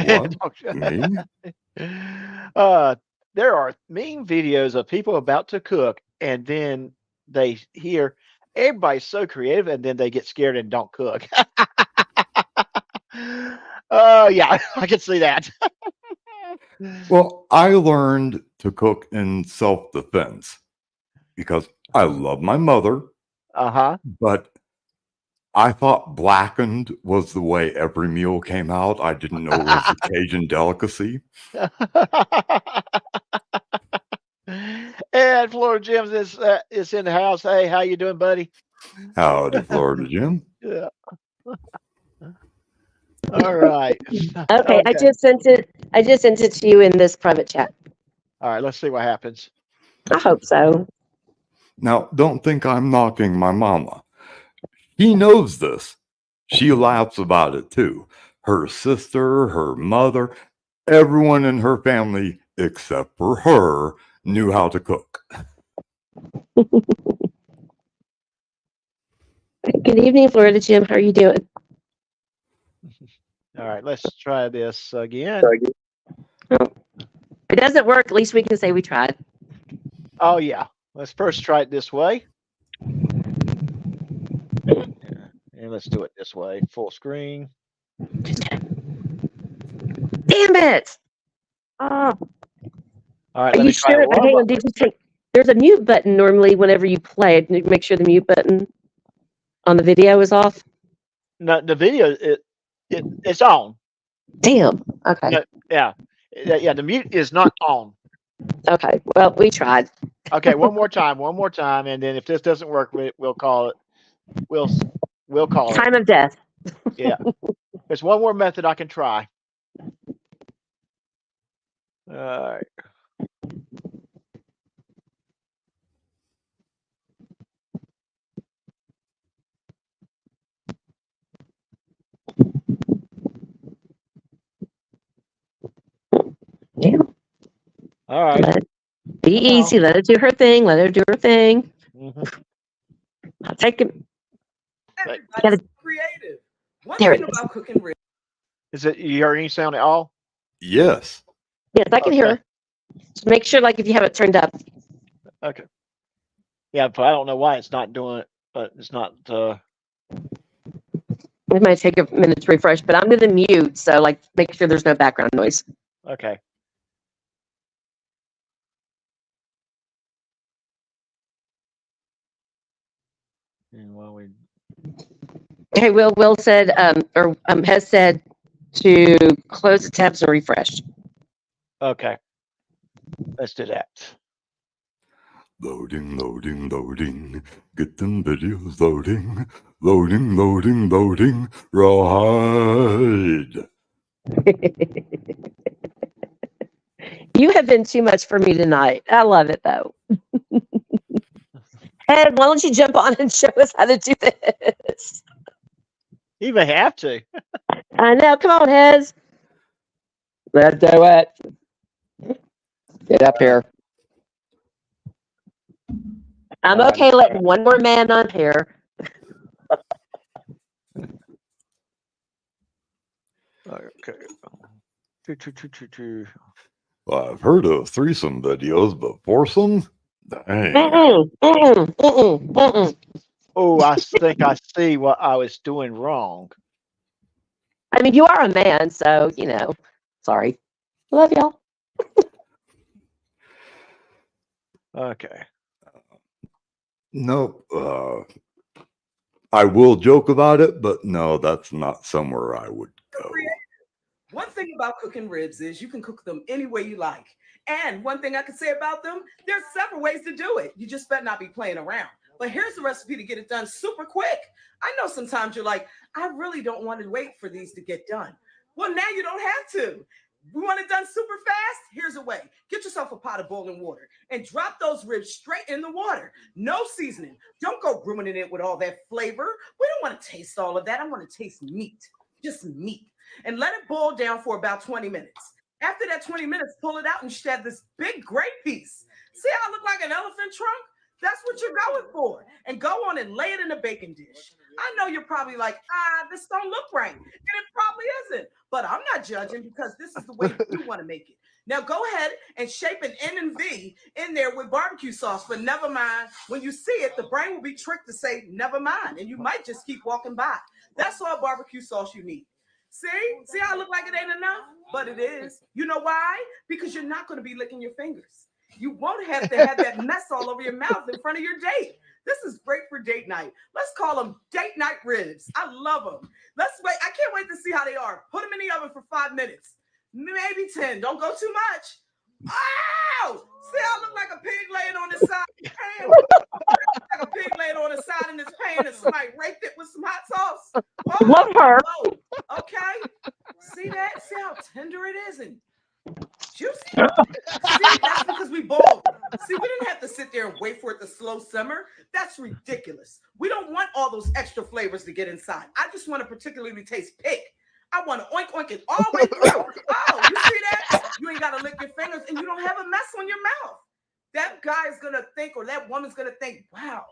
What? Me? There are mean videos of people about to cook, and then they hear everybody's so creative, and then they get scared and don't cook. Yeah, I can see that. Well, I learned to cook in self-defense. because I love my mother, Uh-huh. but I thought blackened was the way every meal came out. I didn't know it was a Cajun delicacy. And Florida Jim is in the house. Hey, how you doing, buddy? Howdy, Florida Jim. Yeah. All right. Okay, I just sent it. I just sent it to you in this private chat. All right, let's see what happens. I hope so. Now, don't think I'm knocking my mama. She knows this. She laughs about it too. Her sister, her mother, everyone in her family, except for her, knew how to cook. Good evening, Florida Jim. How are you doing? All right, let's try this again. If it doesn't work, at least we can say we tried. Oh yeah. Let's first try it this way. And let's do it this way. Full screen. Damn it! Oh, All right, are let you me try sure? it one Hang more. on. Did you take? There's a mute button normally whenever you play. Make sure the mute button on the video is off. No, the video it's on. Damn. Okay. No, yeah. The mute is not on. Okay. Well, we tried. Okay, one more time, and then if this doesn't work, we'll call it. We'll call it. Time of death. Yeah. There's one more method I can try. All right. Yeah. All right. Let it be Come on. easy. Let her do her thing. Let her do her thing. Mhm. I'll take it. Everybody's creative. One There thing it is. about cooking ribs. Is it you hear any sound at all? Yes. Yes, I can hear her. Just make sure, like, if you have it turned up. Okay. Yeah, but I don't know why it's not doing it, but it's not. It might take a minute to refresh, but I'm going to mute. So, like, make sure there's no background noise. Okay. And while we Okay, Will said, has said to close the tabs and refresh. okay, let's do that. Loading, loading, loading. Get them videos loading. Loading, loading, loading. Rawhide. You have been too much for me tonight. I love it, though. Ed, why don't you jump on and show us how to do this? You may have to. I know. Come on, Hez. Let's do it. Get up here. I'm okay letting one more man on here. Okay. Well, I've heard of threesome videos, but foursome? Dang. Oh, I think I see what I was doing wrong. I mean, you are a man, so, you know, sorry. Love y'all. Okay. Nope. I will joke about it, but no, that's not somewhere I would go. One thing about cooking ribs is you can cook them any way you like. And one thing I can say about them, there's several ways to do it. You just better not be playing around. But here's the recipe to get it done super quick. I know sometimes you're like, I really don't want to wait for these to get done. Well, now you don't have to. We want it done super fast? Here's a way. Get yourself a pot of boiling water and drop those ribs straight in the water. No seasoning. Don't go ruining it with all that flavor. We don't want to taste all of that. I want to taste meat, just meat. And let it boil down for about 20 minutes. After that 20 minutes, pull it out and shed this big great piece. See how I look like an elephant trunk? That's what you're going for. And go on and lay it in a baking dish. I know you're probably like, this don't look right. And it probably isn't. But I'm not judging because this is the way you want to make it. Now go ahead and shape an N and V in there with barbecue sauce. But never mind. When you see it, the brain will be tricked to say, never mind. And you might just keep walking by. That's all barbecue sauce you need. See how I look like it ain't enough? But it is. You know why? Because you're not going to be licking your fingers. You won't have to have that mess all over your mouth in front of your date. This is great for date night. Let's call them date night ribs. I love them. Let's wait. I can't wait to see how they are. Put them in the oven for 5 minutes, maybe 10. Don't go too much. Oh, see, I look like a pig laying on the side of the pan. Like a pig laying on the side in this pan, and somebody raked it with some hot sauce. Oh, Love her. oh, okay. See that? See how tender it is and juicy? See, that's because we boiled. See, we didn't have to sit there and wait for it to slow simmer. That's ridiculous. We don't want all those extra flavors to get inside. I just want to particularly taste pig. I want to oink oink it all the way through. Oh, you see that? You ain't got to lick your fingers and you don't have a mess on your mouth. That guy is going to think, or that woman's going to think, wow,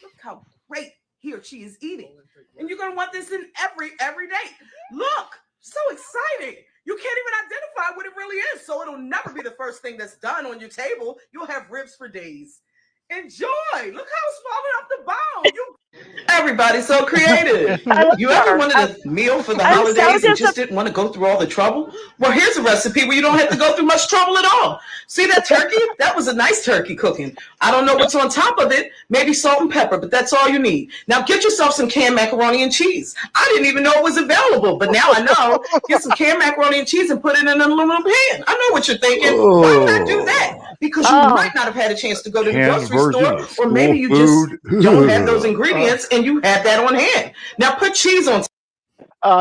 look how great he or she is eating. And you're going to want this in every day. Look, so exciting. You can't even identify what it really is. So it'll never be the first thing that's done on your table. You'll have ribs for days. Enjoy. Look how it's falling off the bone. Everybody's so creative. You ever wanted a meal for the holidays and just didn't want to go through all the trouble? Well, here's a recipe where you don't have to go through much trouble at all. See that turkey? That was a nice turkey cooking. I don't know what's on top of it. Maybe salt and pepper, but that's all you need. Now get yourself some canned macaroni and cheese. I didn't even know it was available, but now I know. Get some canned macaroni and cheese and put it in an aluminum pan. I know what you're thinking. Why would I do that? Because you might not have had a chance to go to the grocery store, or maybe you just don't have those ingredients and you have that on hand. Now put cheese on.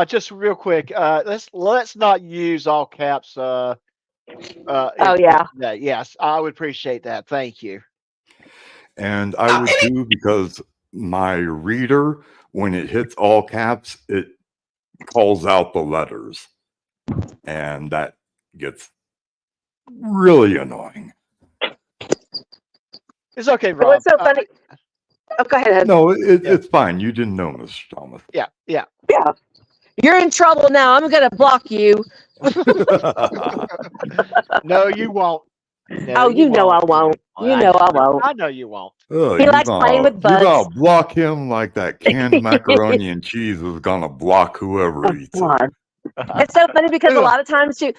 Just real quick, let's not use all caps. Oh yeah. Yes, I would appreciate that. Thank you. And I would too, because my reader, when it hits all caps, it calls out the letters, and that gets really annoying. It's okay, Well, Rob. what's so funny? Oh, go ahead. No, it's fine. You didn't know, Mr. Thomas. Yeah. Yeah. You're in trouble now. I'm going to block you. No, you won't. No, Oh, you know I won't. You know I won't. I know you won't. Oh, He likes playing with bugs. You gotta block him like that canned macaroni and cheese is gonna block whoever eats it. God. It's so funny because a lot of times she,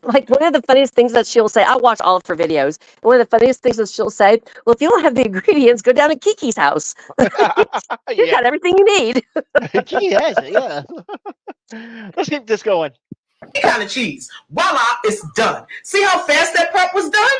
like one of the funniest things that she'll say, I watch all of her videos. And one of the funniest things that she'll say, well, if you don't have the ingredients, go down to Kiki's house. You got everything you need. He has it, yeah. Let's keep this going. Kind of cheese. Voila, it's done. See how fast that prep was done?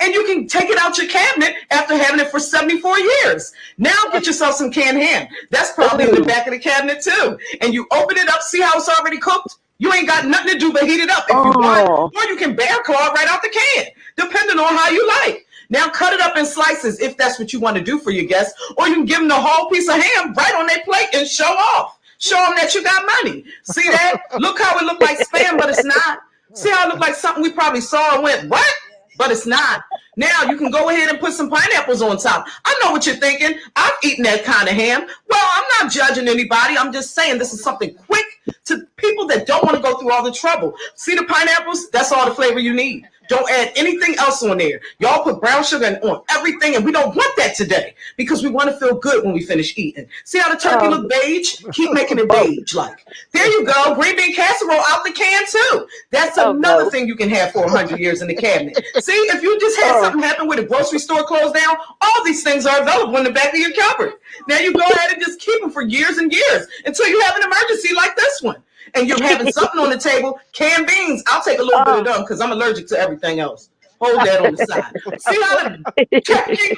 And you can take it out your cabinet after having it for 74 years. Now get yourself some canned ham. That's probably in the back of the cabinet too. And you open it up, see how it's already cooked? You ain't got nothing to do but heat it up if you want. Or you can bear claw right out the can, depending on how you like. Now cut it up in slices if that's what you want to do for your guests. Or you can give them the whole piece of ham right on their plate and show off. Show them that you got money. See that? Look how it looked like Spam, but it's not. See how it looked like something we probably saw and went, what? But it's not. Now you can go ahead and put some pineapples on top. I know what you're thinking. I've eaten that kind of ham. Well, I'm not judging anybody. I'm just saying this is something quick to people that don't want to go through all the trouble. See the pineapples? That's all the flavor you need. Don't add anything else on there. Y'all put brown sugar on everything, and we don't want that today because we want to feel good when we finish eating. See how the turkey look beige? Keep making it beige like. There you go. Green bean casserole out the can too. That's another thing you can have for 100 years in the cabinet. See, if you just had something happen where the grocery store closed down, all these things are available in the back of your cupboard. Now you go ahead and just keep them for years and years until you have an emergency like this one. And you're having something on the table, canned beans. I'll take a little bit of them because I'm allergic to everything else. Hold that on the side. See how the turkey,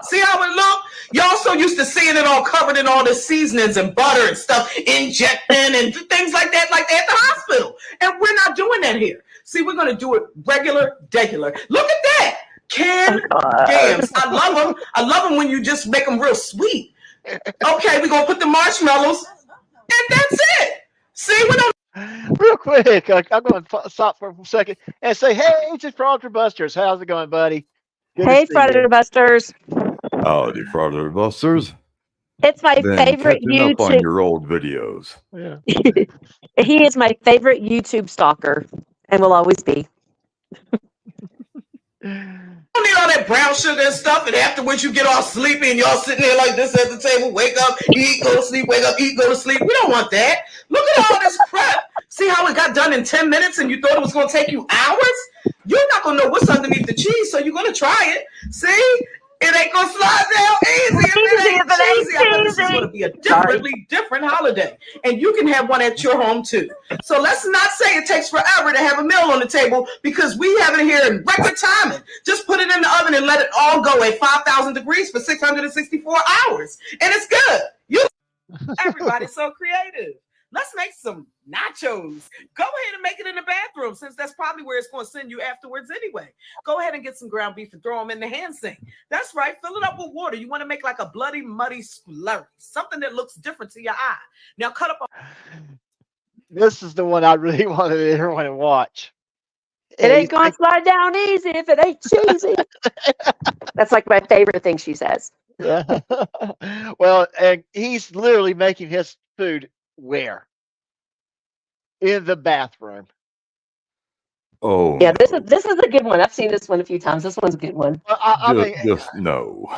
see how it look? Y'all so used to seeing it all covered in all the seasonings and butter and stuff, injecting and things like that at the hospital. And we're not doing that here. See, we're going to do it regular. Look at that. Canned yams. I love them. I love them when you just make them real sweet. Okay, we're going to put the marshmallows, and that's it. See, we don't. Real quick, I'm going to stop for a second and say, hey, it's just Fraudster Busters. How's it going, buddy? Good to Hey, see Fraudster you. Busters. Howdy, Fraudster Busters. It's my Been favorite catching up on YouTube. your old videos. Yeah. He is my favorite YouTube stalker and will always be. Don't need all that brown sugar and stuff, and afterwards you get all sleepy and y'all sitting there like this at the table, wake up, eat, go to sleep, wake up, eat, go to sleep. We don't want that. Look at all this prep. See how it got done in 10 minutes and you thought it was going to take you hours? You're not gonna know what's underneath the cheese, so you're gonna try it. See? It ain't gonna slide down easy if it ain't cheesy. I bet this is gonna be a different holiday. And you can have one at your home too. So let's not say it takes forever to have a meal on the table, because we have it here in record timing. Just put it in the oven and let it all go at 5,000 degrees for 664 hours. And it's good. Everybody's so creative. Let's make some nachos. Go ahead and make it in the bathroom, since that's probably where it's going to send you afterwards anyway. Go ahead and get some ground beef and throw them in the hand sink. That's right. Fill it up with water. You want to make like a bloody, muddy slurry, something that looks different to your eye. Now cut up. This is the one I really wanted everyone to watch. It ain't gonna slide down easy if it ain't cheesy. That's like my favorite thing she says. Well, and he's literally making his food where? In the bathroom. Oh, Yeah, this is a good one. I've seen this one a few times. This one's a good one. Well, I mean, just no.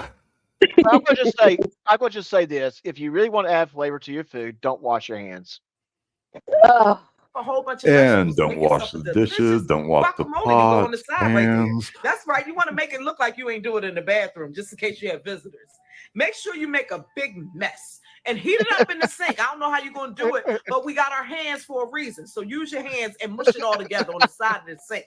I'm going to just say this: if you really want to add flavor to your food, don't wash your hands. Oh, A whole bunch of And vegetables, don't make wash yourself the a dishes, delicious don't wash the guacamole to go on pots, the side right there. pans. That's right. You want to make it look like you ain't doing it in the bathroom, just in case you have visitors. Make sure you make a big mess and heat it up in the sink. I don't know how you're going to do it, but we got our hands for a reason. So use your hands and mush it all together on the side of the sink.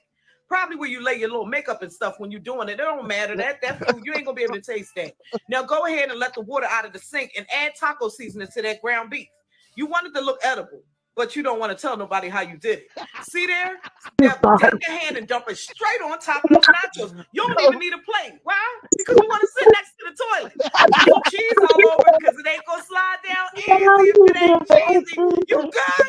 Probably where you lay your little makeup and stuff when you're doing it. It don't matter. That food, you ain't going to be able to taste that. Now go ahead and let the water out of the sink and add taco seasoning to that ground beef. You want it to look edible, but you don't want to tell nobody how you did it. See there? Now, take your hand and dump it straight on top of those nachos. You don't even need a plate. Why? Because you want to sit next to the toilet. Some cheese all over, because it ain't going to slide down easy if it ain't cheesy. You good?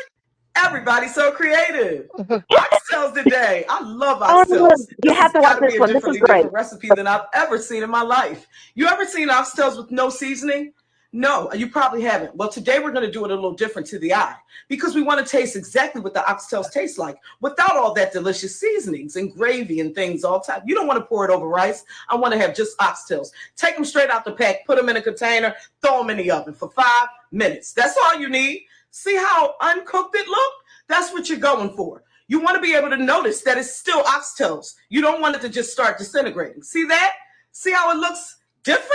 Everybody's so creative. Oxtails today. I love oxtails. You have to watch this one. This is great. Different recipe than I've ever seen in my life. You ever seen oxtails with no seasoning? No, you probably haven't. Well, today we're going to do it a little different to the eye, because we want to taste exactly what the oxtails taste like without all that delicious seasonings and gravy and things all the time. You don't want to pour it over rice. I want to have just oxtails. Take them straight out the pack, put them in a container, throw them in the oven for 5 minutes. That's all you need. See how uncooked it looked? That's what you're going for. You want to be able to notice that it's still oxtails. You don't want it to just start disintegrating. See that? See how it looks different?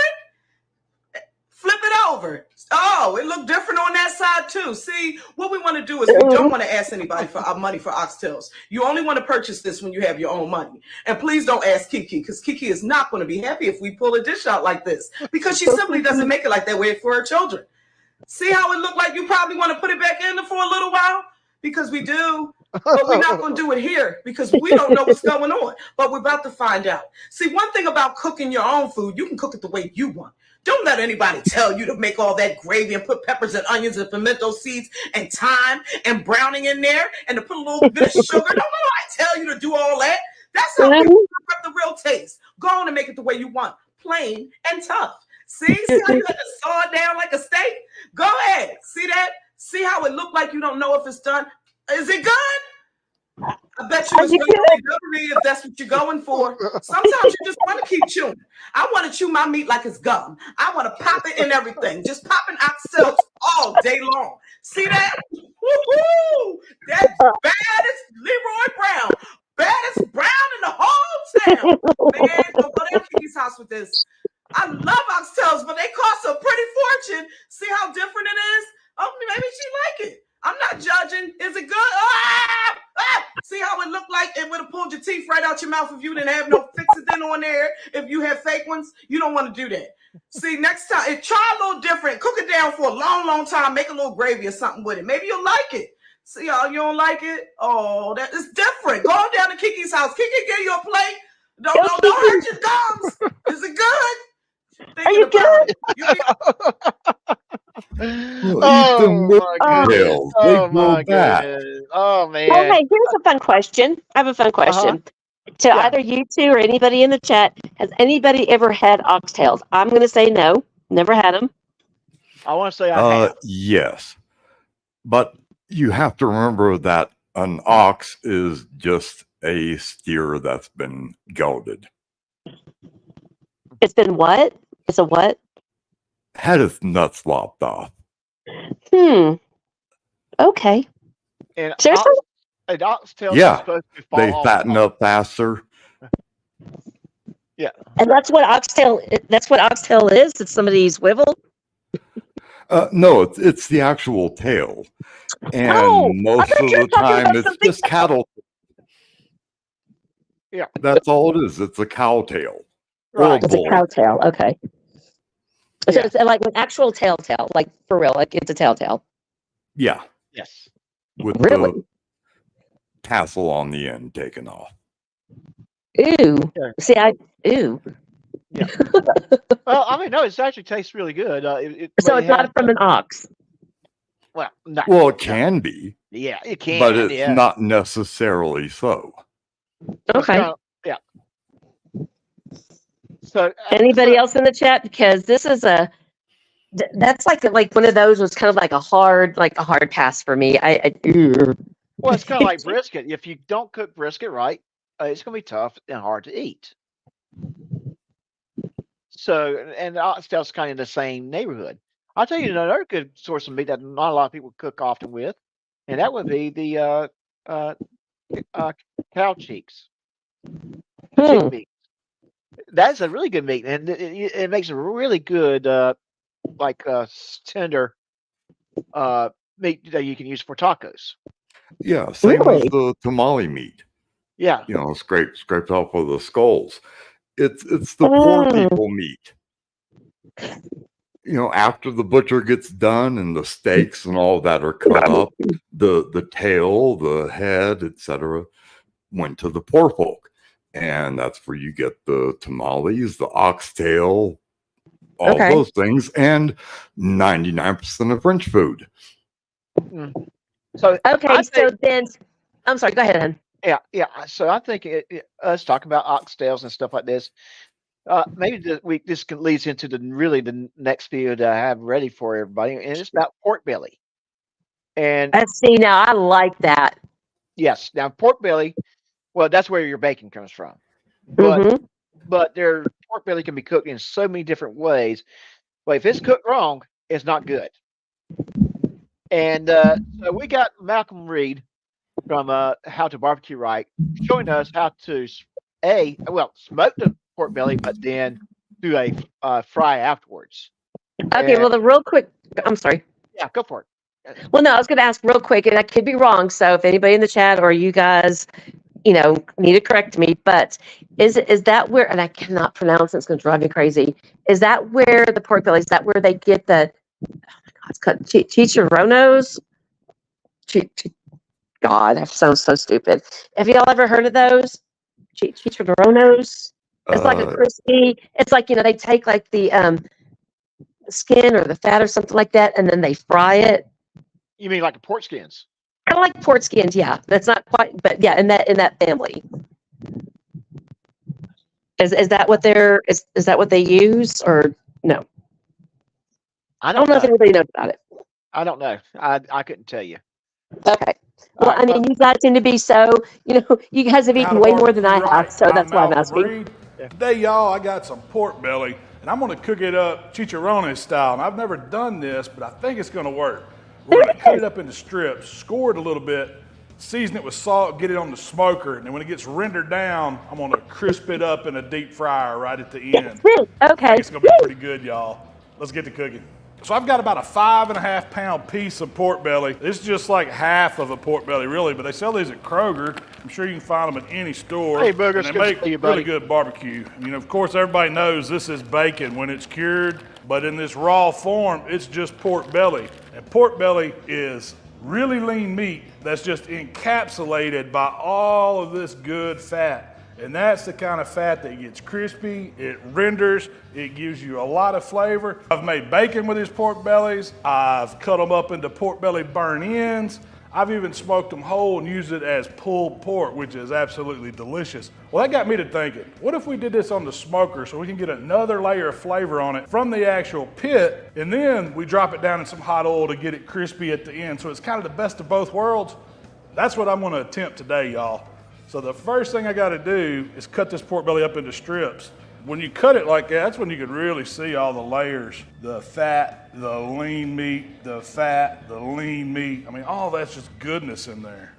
Flip it over. Oh, it looked different on that side too. See, what we want to do is we don't want to ask anybody for our money for oxtails. You only want to purchase this when you have your own money. And please don't ask Kiki, because Kiki is not going to be happy if we pull a dish out like this, because she simply doesn't make it like that way for her children. See how it looked like you probably want to put it back in for a little while? Because we do. But we're not going to do it here because we don't know what's going on. But we're about to find out. See, one thing about cooking your own food, you can cook it the way you want. Don't let anybody tell you to make all that gravy and put peppers and onions and pimento seeds and thyme and browning in there and to put a little bit of sugar. Don't nobody tell you to do all that. That's how people cook up the real taste. Go on and make it the way you want. Plain and tough. See how you had to saw it down like a steak? Go ahead. See that? See how it looked like you don't know if it's done? Is it good? I bet you it's going to be rubbery if that's what you're going for. Sometimes you just want to keep chewing. I want to chew my meat like it's gum. I want to pop it in everything. Just popping oxtails all day long. See that? Woo-hoo! That's baddest Leroy Brown. Baddest Brown in the whole town. Man, go down to Kiki's house with this. I love oxtails, but they cost a pretty fortune. See how different it is? Oh, maybe she like it. I'm not judging. Is it good? Ah! Ah! See how it looked like it would have pulled your teeth right out your mouth if you didn't have no Fix-It-In on there. If you have fake ones, you don't want to do that. See, next time, try a little different. Cook it down for a long, long time. Make a little gravy or something with it. Maybe you'll like it. See, y'all, you don't like it? Oh, that is different. Go down to Kiki's house. Kiki, give you a plate. Don't hurt your gums. Is it good? Are you good? Oh my goodness. Oh man. Well, hey, here's a fun question. I have a fun question. To either you two or anybody in the chat, has anybody ever had oxtails? I'm going to say no. Never had them. I want to say I have. Yes. But you have to remember that an ox is just a steer that's been gelded. It's been what? It's a what? Had its nuts lopped off. Okay. And Seriously? An oxtail Yeah, is supposed to fall They off. fatten up faster. And that's what oxtail is. It's somebody's swivel. No, it's the actual tail, and Oh, I most thought of you were the talking time about it's something just cattle. Yeah. That's all it is. It's a cow tail. Right. It's a bull. cow tail. Okay. So Yeah. it's like an actual telltale, like for real, like it's a telltale. Yeah, Yes. with Really? the tassel on the end taken off. Ooh. Yeah. See, ooh. Well, I mean, no, it actually tastes really good. So but it's it has not from an ox. well, no, Well, it can be, yeah, it can, but it's yeah. not necessarily so. So it's Okay. kinda- yeah. So Anybody else in the chat? Because this is that's like one of those was kind of like a hard pass for me. Well, it's kind of like brisket. If you don't cook brisket right, it's going to be tough and hard to eat. So, and the oxtail's kind of in the same neighborhood. I'll tell you another good source of meat that not a lot of people cook often with, and that would be the cow cheeks, cheek meat. That's a really good meat, and it makes a really good tender meat that you can use for tacos. Yeah, same Really? as the tamale meat. Yeah. Scraped off of the skulls. It's the poor people meat. After the butcher gets done and the steaks and all that are cut up, the tail, the head, etc., went to the poor folk. And that's where you get the tamales, the oxtail, all those things, and 99% of French food. So then I'm sorry, go ahead, Hen. Yeah. So I think us talking about oxtails and stuff like this, maybe this leads into the next video that I have ready for everybody, and it's about pork belly. And see, now I like that. Yes, now pork belly, well, that's where your bacon comes from. But their pork belly can be cooked in so many different ways. But if it's cooked wrong, it's not good. And so we got Malcolm Reed from How to Barbecue Right, showing us how to smoke the pork belly, but then do a fry afterwards. Okay, well, the real quick, I'm sorry. Yeah, go for it. Well, no, I was going to ask real quick, and I could be wrong. So if anybody in the chat or you guys, need to correct me, but is that where, and I cannot pronounce it, it's going to drive me crazy. Is that where the pork belly, is that where they get the, oh my God, it's called chicharrones? God, that sounds so stupid. Have y'all ever heard of those? Chicharrones? It's like a crispy, it's like, they take like the skin or the fat or something like that, and then they fry it. You mean like the pork skins? Kind of like pork skins, yeah. That's not quite, but yeah, in that family. Is that what is that what they use or no? I don't know if anybody knows about it. I don't know. I couldn't tell you. Okay. Well, I mean, you guys seem to be so, you guys have eaten way more than I have, so that's why I'm asking. Today, y'all, I got some pork belly, and I'm going to cook it up chicharrones style. And I've never done this, but I think it's going to work. We're going to cut it up into strips, score it a little bit, season it with salt, get it on the smoker, and then when it gets rendered down, I'm going to crisp it up in a deep fryer right at the end. Okay. I think it's going to be pretty good, y'all. Let's get to cooking. So I've got about a 5.5 pound piece of pork belly. This is just like half of a pork belly, really, but they sell these at Kroger. I'm sure you can find them at any store. Hey, Boogers, and good they to make see you, buddy. really good barbecue. Of course, everybody knows this is bacon when it's cured, but in this raw form, it's just pork belly. And pork belly is really lean meat that's just encapsulated by all of this good fat. And that's the kind of fat that gets crispy, it renders, it gives you a lot of flavor. I've made bacon with these pork bellies. I've cut them up into pork belly burn ends. I've even smoked them whole and used it as pulled pork, which is absolutely delicious. Well, that got me to thinking, what if we did this on the smoker so we can get another layer of flavor on it from the actual pit, and then we drop it down in some hot oil to get it crispy at the end. So it's kind of the best of both worlds. That's what I'm going to attempt today, y'all. So the first thing I got to do is cut this pork belly up into strips. When you cut it like that, that's when you can really see all the layers. The fat, the lean meat, the fat, the lean meat. I mean, all that's just goodness in there.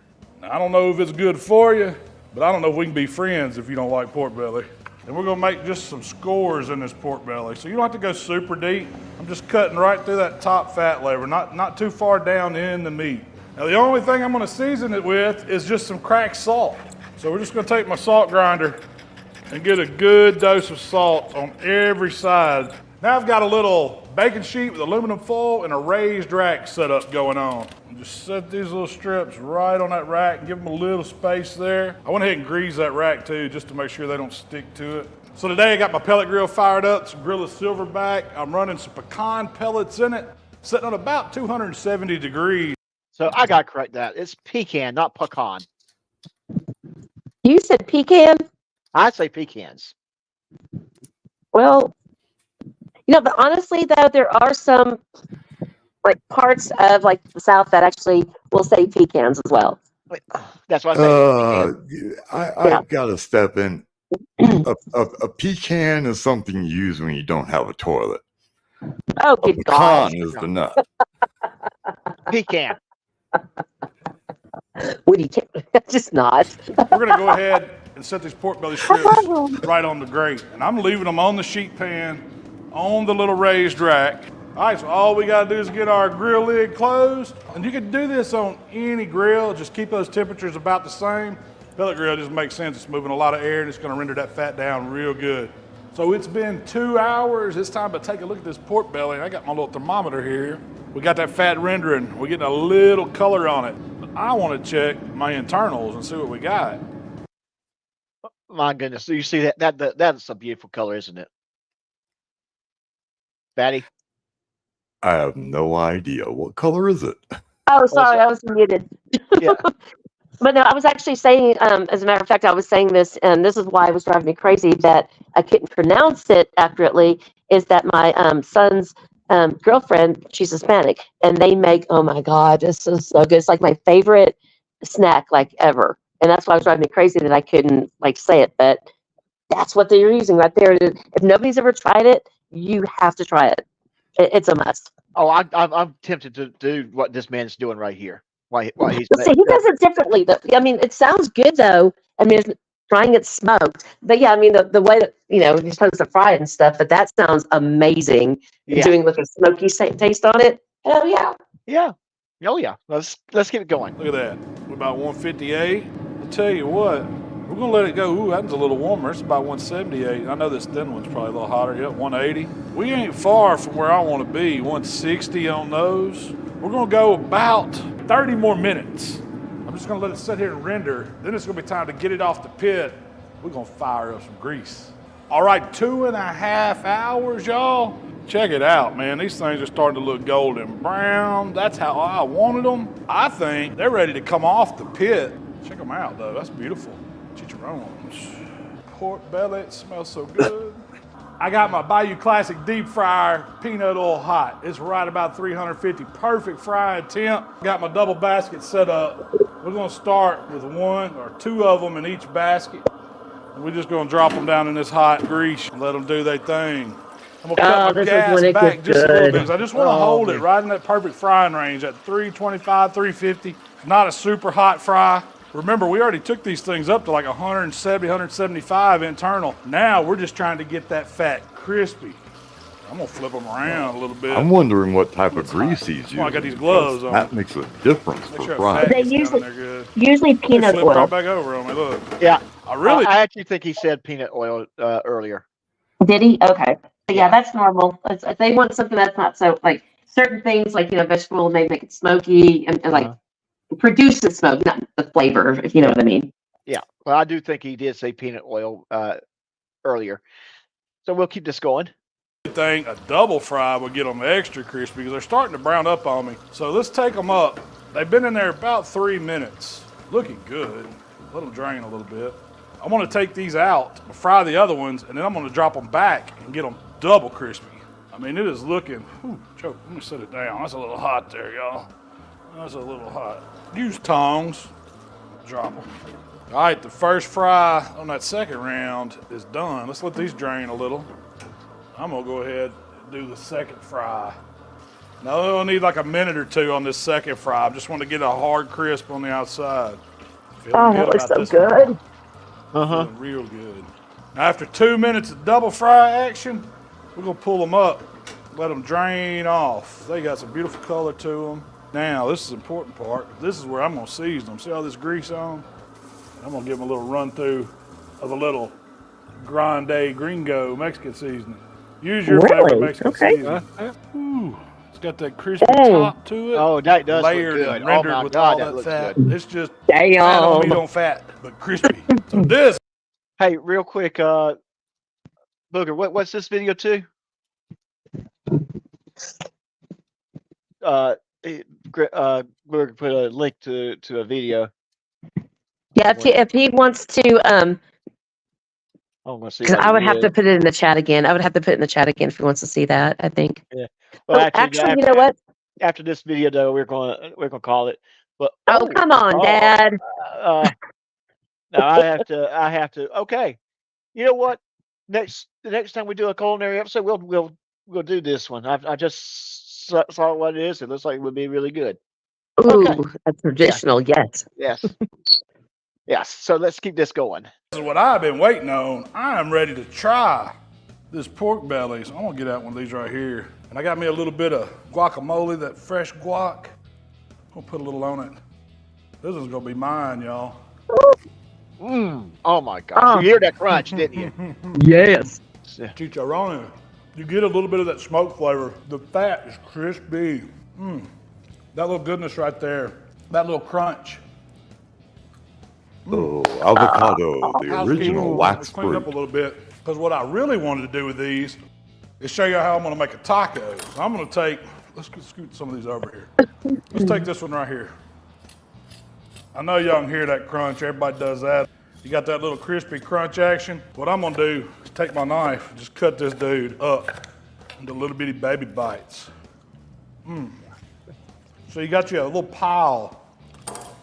Now, I don't know if it's good for you, but I don't know if we can be friends if you don't like pork belly. And we're gonna make just some scores in this pork belly. So you don't have to go super deep. I'm just cutting right through that top fat layer, not too far down in the meat. Now the only thing I'm gonna season it with is just some cracked salt. So we're just gonna take my salt grinder and get a good dose of salt on every side. Now I've got a little baking sheet with aluminum foil and a raised rack setup going on. Just set these little strips right on that rack and give them a little space there. I went ahead and greased that rack too, just to make sure they don't stick to it. So today I got my pellet grill fired up, some Grilla Silverback. I'm running some pecan pellets in it, sitting on about 270 degrees. So I got to correct that. It's pecan, not pecan. You said pecan? I say pecans. Well, but honestly though, there are some like parts of like the South that actually will say pecans as well. That's what I say. Pecan. I've got to step in. A pecan is something you use when you don't have a toilet. Oh, A good God. pecan is the nut. Pecan. Woody, just not. We're gonna go ahead and set these pork belly strips right on the grate. And I'm leaving them on the sheet pan, on the little raised rack. All right, so all we gotta do is get our grill lid closed. And you can do this on any grill, just keep those temperatures about the same. Pellet grill just makes sense, it's moving a lot of air and it's gonna render that fat down real good. So it's been 2 hours, it's time to take a look at this pork belly. I got my little thermometer here. We got that fat rendering, we're getting a little color on it. But I wanna check my internals and see what we got. My goodness. So you see that's a beautiful color, isn't it? Batty? I have no idea. What color is it? Oh, sorry, I was muted. Yeah. But no, I was actually saying, as a matter of fact, I was saying this, and this is why it was driving me crazy that I couldn't pronounce it accurately, is that my son's girlfriend, she's Hispanic, and they make, oh my God, this is so good. It's like my favorite snack, like ever. And that's why it was driving me crazy that I couldn't like say it, but that's what they're using right there. If nobody's ever tried it, you have to try it. It's a must. Oh, I'm tempted to do what this man's doing right here. Why he's But see, he does it differently. Though. I mean, it sounds good though. I mean, trying it smoked, but yeah, I mean the way that you're supposed to fry it and stuff. But that sounds amazing. Yeah. Doing with a smoky taste on it. Hell yeah. Yeah. Oh yeah. Let's keep it going. Look at that, we're about 158. I'll tell you what, we're gonna let it go. Ooh, that's a little warmer. It's about 178. I know this thin one's probably a little hotter. Yep, 180. We ain't far from where I want to be. 160 on those. We're gonna go about 30 more minutes. I'm just gonna let it sit here and render. Then it's gonna be time to get it off the pit. We're gonna fire up some grease. All right, 2.5 hours, y'all. Check it out, man. These things are starting to look golden brown. That's how I wanted them. I think they're ready to come off the pit. Check them out, though. That's beautiful. Chicharrones. Pork belly, it smells so good. I got my Bayou Classic deep fryer, peanut oil hot. It's right about 350, perfect frying temp. Got my double basket set up. We're gonna start with 1 or 2 of them in each basket. And we're just gonna drop them down in this hot grease and let them do their thing. I'm gonna cut my gas back just a little bit, 'cause I just wanna hold it right in that perfect frying range at 325, 350. Not a super hot fry. Remember, we already took these things up to like 170, 175 internal. Now we're just trying to get that fat crispy. I'm gonna flip them around a little bit. I'm wondering what type of grease he's using. why I got these gloves because on. That makes a difference Make for sure frying. They gets usually- down in there good. Usually They peanut flipped oil. right back over on me. Look, Yeah. I really. I actually think he said peanut oil earlier. Did he? Okay. But yeah, Yeah. that's normal. If they want something that's not so like certain things, like vegetable may make it smoky and like produce the smoke, not the flavor, if you know what I mean. Yeah. Well, I do think he did say peanut oil earlier. So we'll keep this going. Thing a double fry would get them extra crispy because they're starting to brown up on me. So let's take them up. They've been in there about 3 minutes. Looking good. Let them drain a little bit. I'm gonna take these out, fry the other ones, and then I'm gonna drop them back and get them double crispy. I mean, it is looking, choke, let me set it down. That's a little hot there, y'all. That's a little hot. Use tongs, drop them. All right, the first fry on that second round is done. Let's let these drain a little. I'm gonna go ahead and do the second fry. Now I'll need like a minute or two on this second fry. I just want to get a hard crisp on the outside. Feeling Oh, good that looks about so this one. good. Uh-huh. Feeling real good. Now, after 2 minutes of double fry action, we're gonna pull them up, let them drain off. They got some beautiful color to them. Now, this is the important part. This is where I'm gonna season them. See all this grease on? I'm gonna give them a little run through of a little Grande Gringo Mexican seasoning. Use your favorite Really? Mexican Okay. seasoning. Ooh, it's got that crispy Mm. top to it. Oh, that does look layered good. and Oh rendered my with God, all that that looks fat. good. It's just fat on meat Damn. on fat, but crispy. So this Hey, real quick, Booger, what's this video too? Booger put a link to a video. Yeah, if he wants to, I'm gonna see because what I would it have is. to put it in the chat again. I would have to put it in the chat again if he wants to see that, I think. Yeah. Well, Oh, actually, you know what? after this video though, we're gonna call it. But Oh, come on, oh, Dad. now I have to. Okay, you know what? The next time we do a culinary episode, we'll do this one. I just saw what it is. It looks like it would be really good. Okay. Ooh, a traditional, yes. Yes. Yes. So let's keep this going. is what I've been waiting on. I am ready to try this pork belly. So I'm gonna get out one of these right here. And I got me a little bit of guacamole, that fresh guac. I'm gonna put a little on it. This is gonna be mine, y'all. Oh my gosh. You hear that crunch, didn't you? Yes. Chicharrón. You get a little bit of that smoke flavor. The fat is crispy. That little goodness right there. That little crunch. Oh, avocado, the original wax Let's clean it up a fruit. little bit. Because what I really wanted to do with these is show you how I'm gonna make a taco. So I'm gonna take, let's scoot some of these over here. Let's take this one right here. I know y'all can hear that crunch, everybody does that. You got that little crispy crunch action. What I'm gonna do is take my knife and just cut this dude up into little bitty baby bites. So you got you a little pile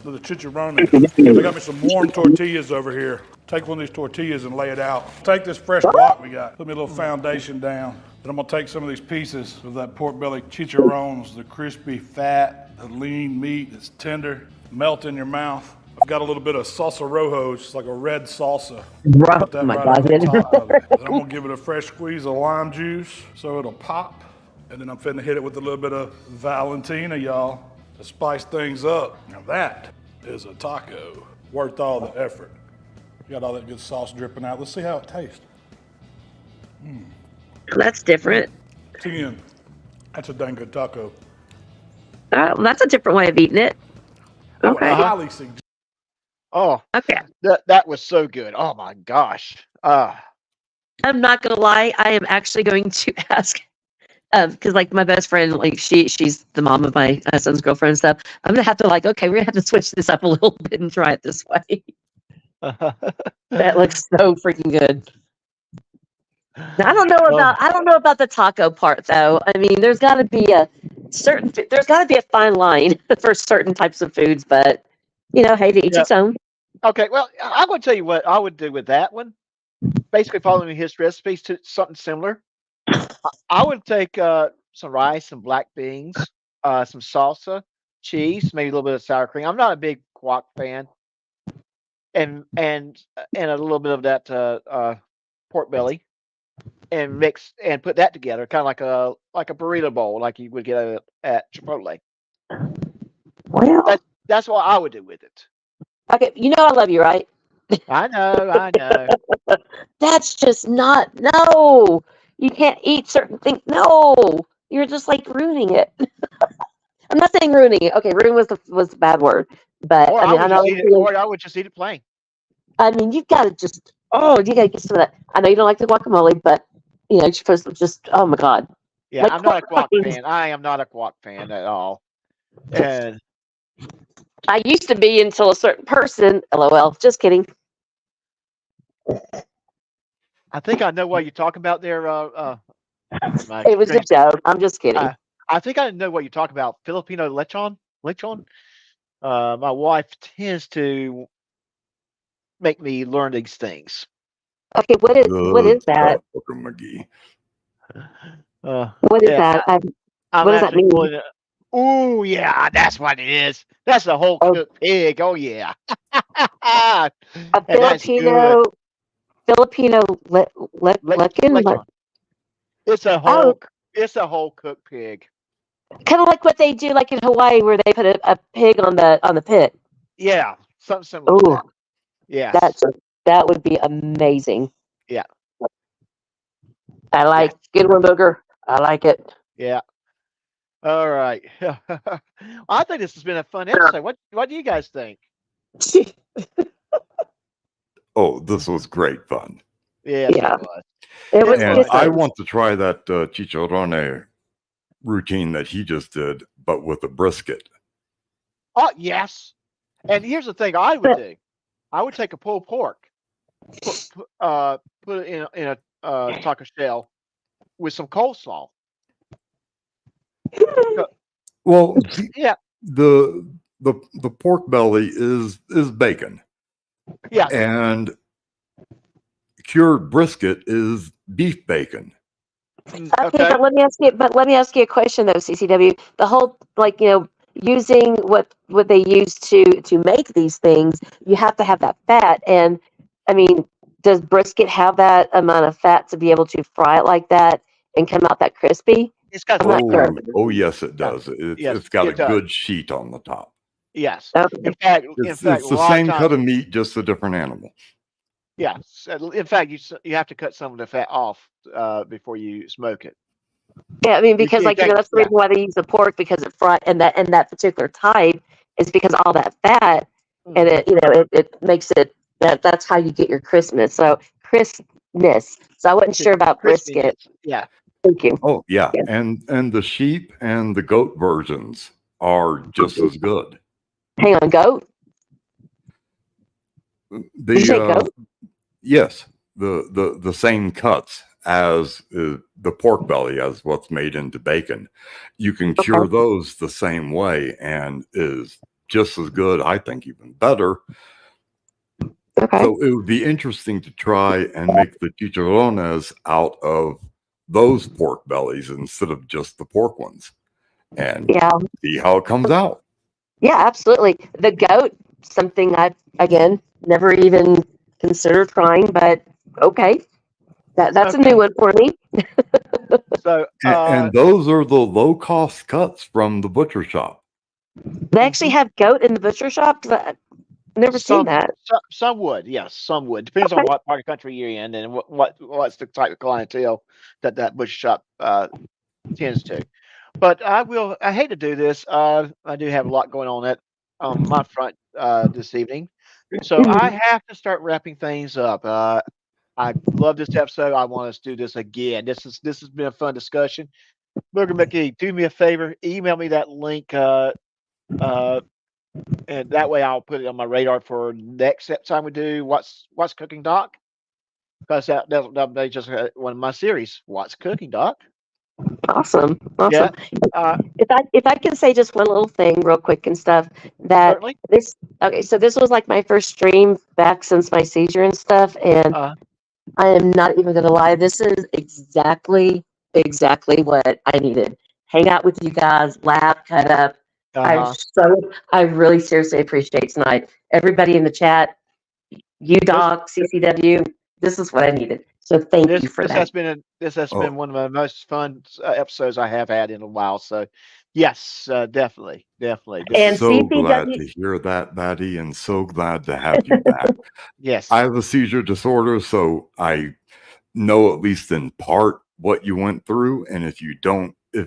of the chicharrón. I got me some warm tortillas over here. Take one of these tortillas and lay it out. Take this fresh guac we got, put me a little foundation down. Then I'm gonna take some of these pieces of that pork belly chicharrones, the crispy fat, the lean meat, it's tender, melt in your mouth. I've got a little bit of salsa rojo, it's like a red salsa. Put that Oh my right God. on top of it. Then I'm gonna give it a fresh squeeze of lime juice so it'll pop. And then I'm finna hit it with a little bit of Valentina, y'all, to spice things up. Now that is a taco worth all the effort. You got all that good sauce dripping out. Let's see how it tastes. That's different. 10. That's a dang good taco. Well, that's a different way of eating it. I would Okay. highly suggest. Oh, Okay. that was so good. Oh my gosh. I'm not gonna lie. I am actually going to ask, because like my best friend, like she's the mom of my son's girlfriend and stuff. I'm gonna have to like, okay, we're gonna have to switch this up a little bit and try it this way. That looks so freaking good. Now, I don't know about the taco part though. I mean, there's got to be a fine line for certain types of foods, but hey, to each Yeah. its own. Okay, well, I'm going to tell you what I would do with that one. Basically, following his recipes to something similar. I would take some rice, some black beans, some salsa, cheese, maybe a little bit of sour cream. I'm not a big guac fan, and a little bit of that pork belly, and mix and put that together, kind of like a burrito bowl, like you would get at Chipotle. Well, That's what I would do with it. okay, I love you, right? I know. That's just not, no. You can't eat certain things. No, you're just like ruining it. I'm not saying ruining it. Okay, ruin was a bad word, but Or I know. I would just eat it plain. I mean, you've got to just. Oh, you got to get some of that. I know you don't like the guacamole, but you're supposed to just. Oh my God. Yeah, Like I'm not a guac pork fan. I am not a guac fan at all. And I used to be until a certain person. LOL. Just kidding. I think I know what you're talking about there. It was a joke. I'm just kidding. I think I know what you're talking about. Filipino lechon. My wife tends to make me learn these things. Okay, what is that? Booker McGee. What is that? I'm what does that actually mean? Ooh, yeah, that's what it is. That's a whole Oh. cooked pig. Oh yeah. A And that's Filipino, good. Filipino leckin. Lechon. It's a Oh, whole cooked pig. kind of like what they do, like in Hawaii, where they put a pig on the pit. Yeah, something similar to Oh, that. Yes. that would be amazing. Yeah. I like good one, Booger. I like it. Yeah. All right. I think this has been a fun episode. What do you guys think? Oh, this was great fun. Yes, Yeah. it was. It was And just I want to try that chicharrone routine that he just did, but with a brisket. Oh yes. And here's the thing I would do. I would take a pulled pork, put it in a taco shell with some coleslaw. Well, Yeah. the pork belly is bacon, Yeah. and cured brisket is beef bacon. okay, Okay. but let me ask you a question though, CCW. The whole using what they use to make these things, you have to have that fat. And I mean, does brisket have that amount of fat to be able to fry it like that and come out that crispy? It's got I'm not sure. Oh, yes, it does. Yes, It's got a it does. good sheet on the top. Yes. Okay. In fact, It's a the lot of same times, cut of meat, just a different animal. yes. In fact, you have to cut some of the fat off before you smoke it. Yeah, I mean, because you can't- that's the reason why they use the pork, because it fry and that particular type is because all that fat, and it makes it that's how you get your crispness. So crispness. So I wasn't sure about brisket. Crispiness. Yeah. Thank you. Oh, yeah. Yeah. And the sheep and the goat versions are just as good. Hang on, goat. Did you say goat? Yes, the same cuts as the pork belly, as what's made into bacon. You can cure those the same way, and is just as good, I think even better. Okay. So it would be interesting to try and make the chicharrones out of those pork bellies instead of just the pork ones, and Yeah. see how it comes out. Yeah, absolutely. The goat, something I've again never even considered trying, but okay. That's a new one for me. So And those are the low cost cuts from the butcher shop. They actually have goat in the butcher shop. 'Cause I've never seen that. Some would, yes, some would. Depends on what part of the country you're in and what's the type of clientele that butcher shop tends to. But I hate to do this. I do have a lot going on my front this evening. So I have to start wrapping things up. I love this episode. I want us to do this again. This has been a fun discussion. Booger McGee, do me a favor, email me that link, and that way I'll put it on my radar for next time we do What's Cooking Doc, because that'll be just one of my series. What's Cooking Doc? Awesome. Yeah. If I can say just one little thing real quick and stuff, that Certainly. so this was like my first stream back since my seizure and stuff, and I am not even gonna lie, this is exactly what I needed. Hang out with you guys, laugh, cut up. I really seriously appreciate tonight. Everybody in the chat, Doc, CCW, this is what I needed. So thank you for that. This has been one of the most fun episodes I have had in a while. So yes, definitely. And so CCW glad to hear that, Maddie, and so glad to have you back. Yes. I have a seizure disorder, so I know at least in part what you went through. And if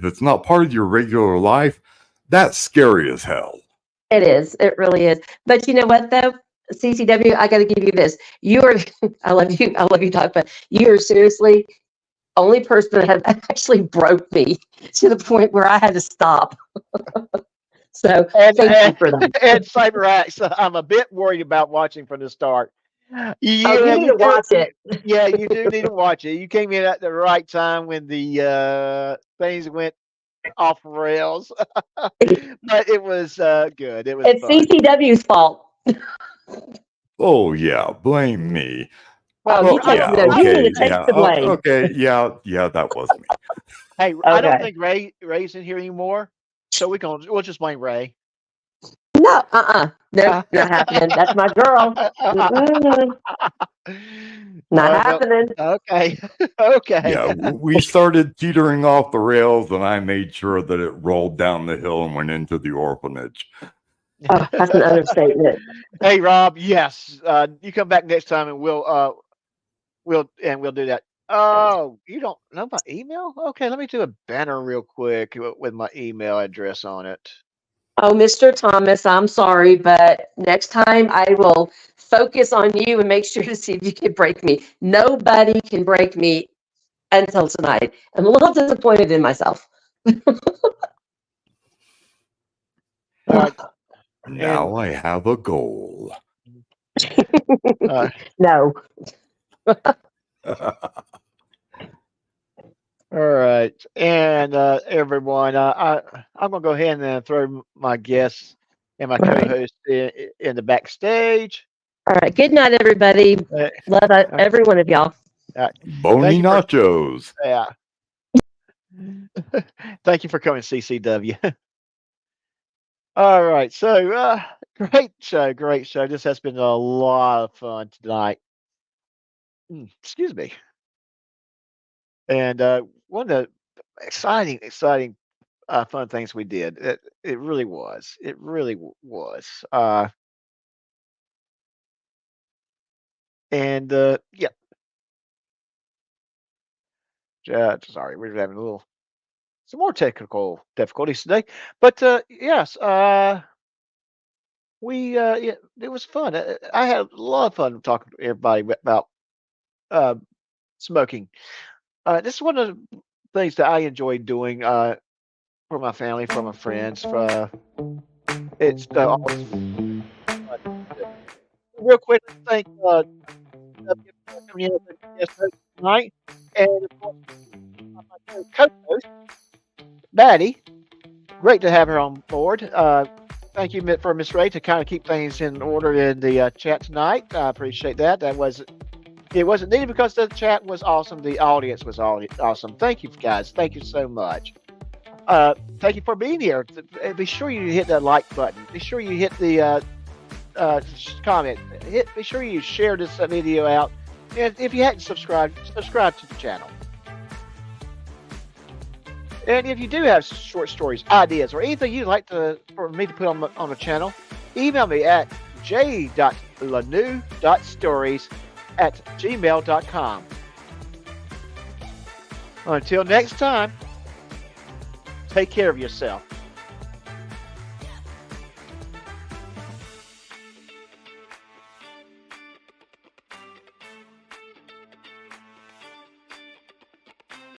it's not part of your regular life, that's scary as hell. It is. It really is. But you know what, though? CCW, I got to give you this. You are, I love you, Doc, but you are seriously only person that has actually broke me to the point where I had to stop. So thank you for that. And CyberX, I'm a bit worried about watching from the start. Yeah, you need to watch it. Yeah, you do need to watch it. You came in at the right time when the things went off rails, but it was good. It was. It's fun. CCW's fault. Oh yeah, blame me. Well, you need to take the blame. Okay, yeah, that was me. Hey, I don't think Ray's in here anymore. so we'll just blame Ray. No, no, not happening. That's my girl. Mm-mm. Not Well, happening. okay. Okay. Yeah, we started teetering off the rails, and I made sure that it rolled down the hill and went into the orphanage. Oh, that's an understatement. Hey, Rob. Yes. You come back next time and we'll do that. Oh, you don't know my email? Okay, let me do a banner real quick with my email address on it. Oh, Mr. Thomas, I'm sorry, but next time I will focus on you and make sure to see if you can break me. Nobody can break me until tonight. I'm a little disappointed in myself. All right. Now I have a goal. No. All right, and everyone, I'm gonna go ahead and throw my guests and my All right. co-host in the backstage. All right. Good night, everybody. Uh, Love every one of y'all. Bony you for- nachos. Yeah. Thank you for coming, CCW. All right, so great show, great show. This has been a lot of fun tonight. Excuse me. And one of the exciting, fun things we did. It really was. It really was. And yeah. Sorry, we're having some more technical difficulties today. But yes, yeah, it was fun. I had a lot of fun talking to everybody about smoking. This is one of the things that I enjoy doing for my family, for my friends. It's awesome. Real quick, thank tonight, and of course, my co-host, Maddie. Great to have her on board. Thank you for Miss Ray to kind of keep things in order in the chat tonight. I appreciate that. It wasn't needed because the chat was awesome. The audience was awesome. Thank you, guys. Thank you so much. Thank you for being here. Be sure you hit that like button. Be sure you hit the comment. Be sure you share this video out. And if you hadn't subscribed, subscribe to the channel. And if you do have short stories, ideas, or anything you'd like for me to put on the channel, email me at j.lanou.stories@gmail.com. Until next time, take care of yourself.